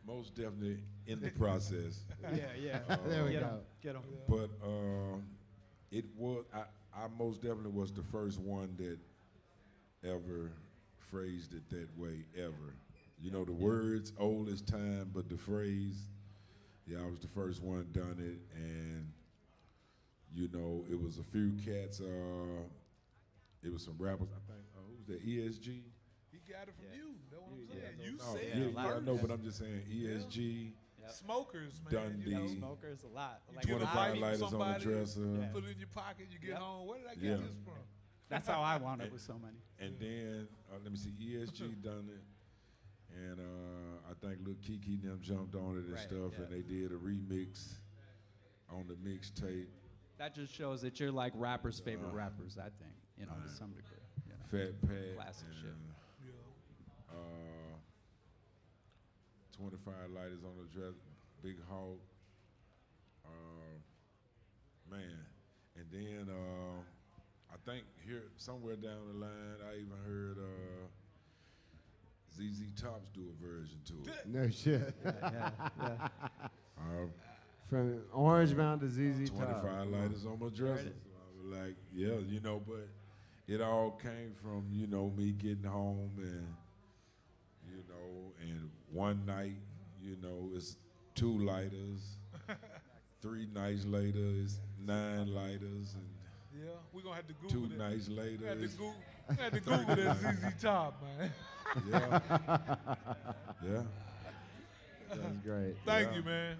most definitely in the process. yeah. There we Get go. 'em, get 'em. But it was I most definitely was the first one that ever phrased it that way ever. You know, the words old as time, but the phrase, yeah, I was the first one done it, and you know, it was a few cats. It was some rappers. I think who's that? ESG. He got it from you. That's what I'm Yeah, saying. You Oh, said yeah, it I first. know, but I'm just saying ESG. Yep. Smokers, man. Dundee. You know, Smokers a lot. you Like get a 25 bite from lighters on the somebody, dresser. Yeah. put it in your pocket, you get Yep. home. Where did I get Yeah. this from? That's how I wound up with so many. And then let me see, ESG done it, and I think Lil Kiki and them jumped on it and Right, stuff, yeah. and they did a remix on the mixtape. That just shows that you're like rappers' favorite rappers. I think, you know, to some degree. You know. Fat Pat, Classic shit. and, Yeah. 25 lighters on the dress, Big Hawk, man, and then I think here somewhere down the line, I even heard ZZ Tops do a version to it. No shit. Yeah. From Orange Mountain to ZZ Top. 25 lighters on my dresser. So I was like, yeah, you know, but it all came from, you know, me getting home and, you know, and one night, you know, it's 2 lighters. 3 nights later, it's 9 lighters. And Yeah, we're going to have to Google 2 it. nights later, We had it's to Google that ZZ Top, man. yeah. Yeah. That's great. Thank you, man.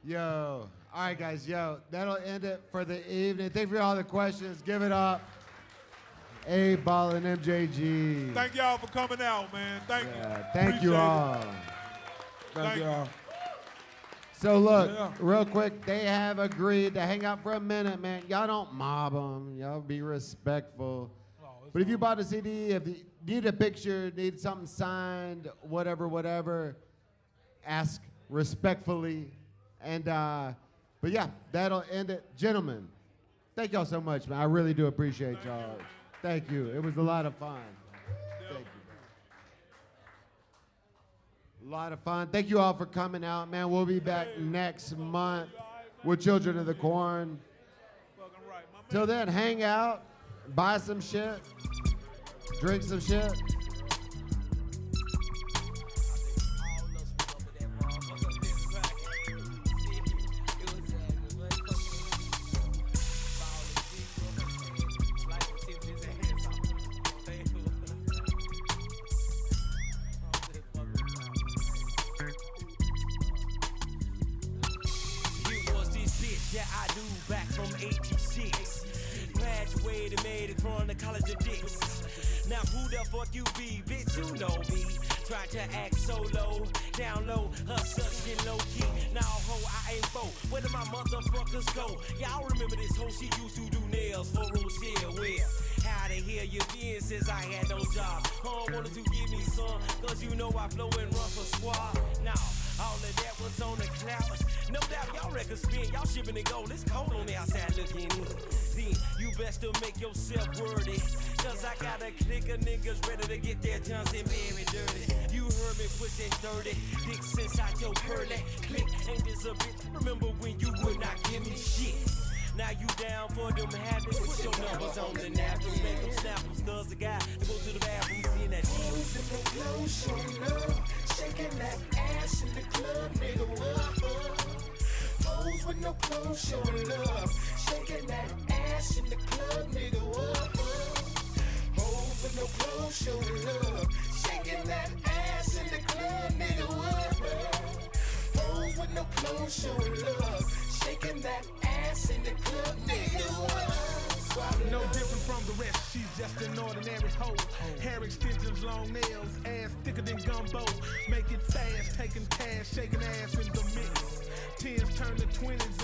Yo. All right, guys. Yo, that'll end it for the evening. Thank you for all the questions. Give it up. A-Ball, and MJG. Thank y'all for coming out, man. Thank you. Thank you Appreciate all. it. Thank y'all. So look, Yeah. real quick, they have agreed to hang out for a minute, man. Y'all don't mob them. Y'all be respectful. But if you bought a CD, if you need a picture, need something signed, whatever, ask respectfully. And but yeah, that'll end it, gentlemen. Thank y'all so much, man. I really do appreciate y'all. Thank you. It was a lot of fun. Thank you. A lot of fun. Thank you all for coming out, man. We'll be back next month with Children of the Corn. Till then, hang out, buy some shit, drink some shit. Yeah, I do, back from 86. Graduated, made it from the College of Dicks. Now who the fuck you be, bitch, you know me. Try to act solo, down low, hustle shit low key. Now ho, I ain't bo, where did my motherfuckers go? Y'all remember this hoe, she used to do nails for Rochelle, where? How the hell you been since I had no job? Wanted to give me some, cause you know I flow and run for squad. Now, all of that was on the cloud. No doubt y'all records spin, y'all shipping and gold. It's cold on the outside looking in. Then you best to make yourself worthy. Cause I got a clique of niggas ready to get their Johnson very dirty. You heard me pushing 30, dick since out your curly. Click, ain't this a bitch? Remember when you would not give me shit. Now you down for them habits. Put your numbers on the napkins, make them snappers. Cause the guy to go to the bathroom, seeing that shit. Showing love, shaking that ass in the club, nigga, what? Hoes with no clothes, showing love, shaking that ass in the club, nigga, what? Hoes with no clothes, showing love, shaking that ass in the club, nigga, what? Hoes with no clothes, showing love, shaking that ass in the club, nigga, what? No different from the rest, she's just an ordinary hoe. Hair extensions, long nails, ass thicker than gumbo. Make it fast, taking cash, shaking ass in the mix. 10s turn to 20s and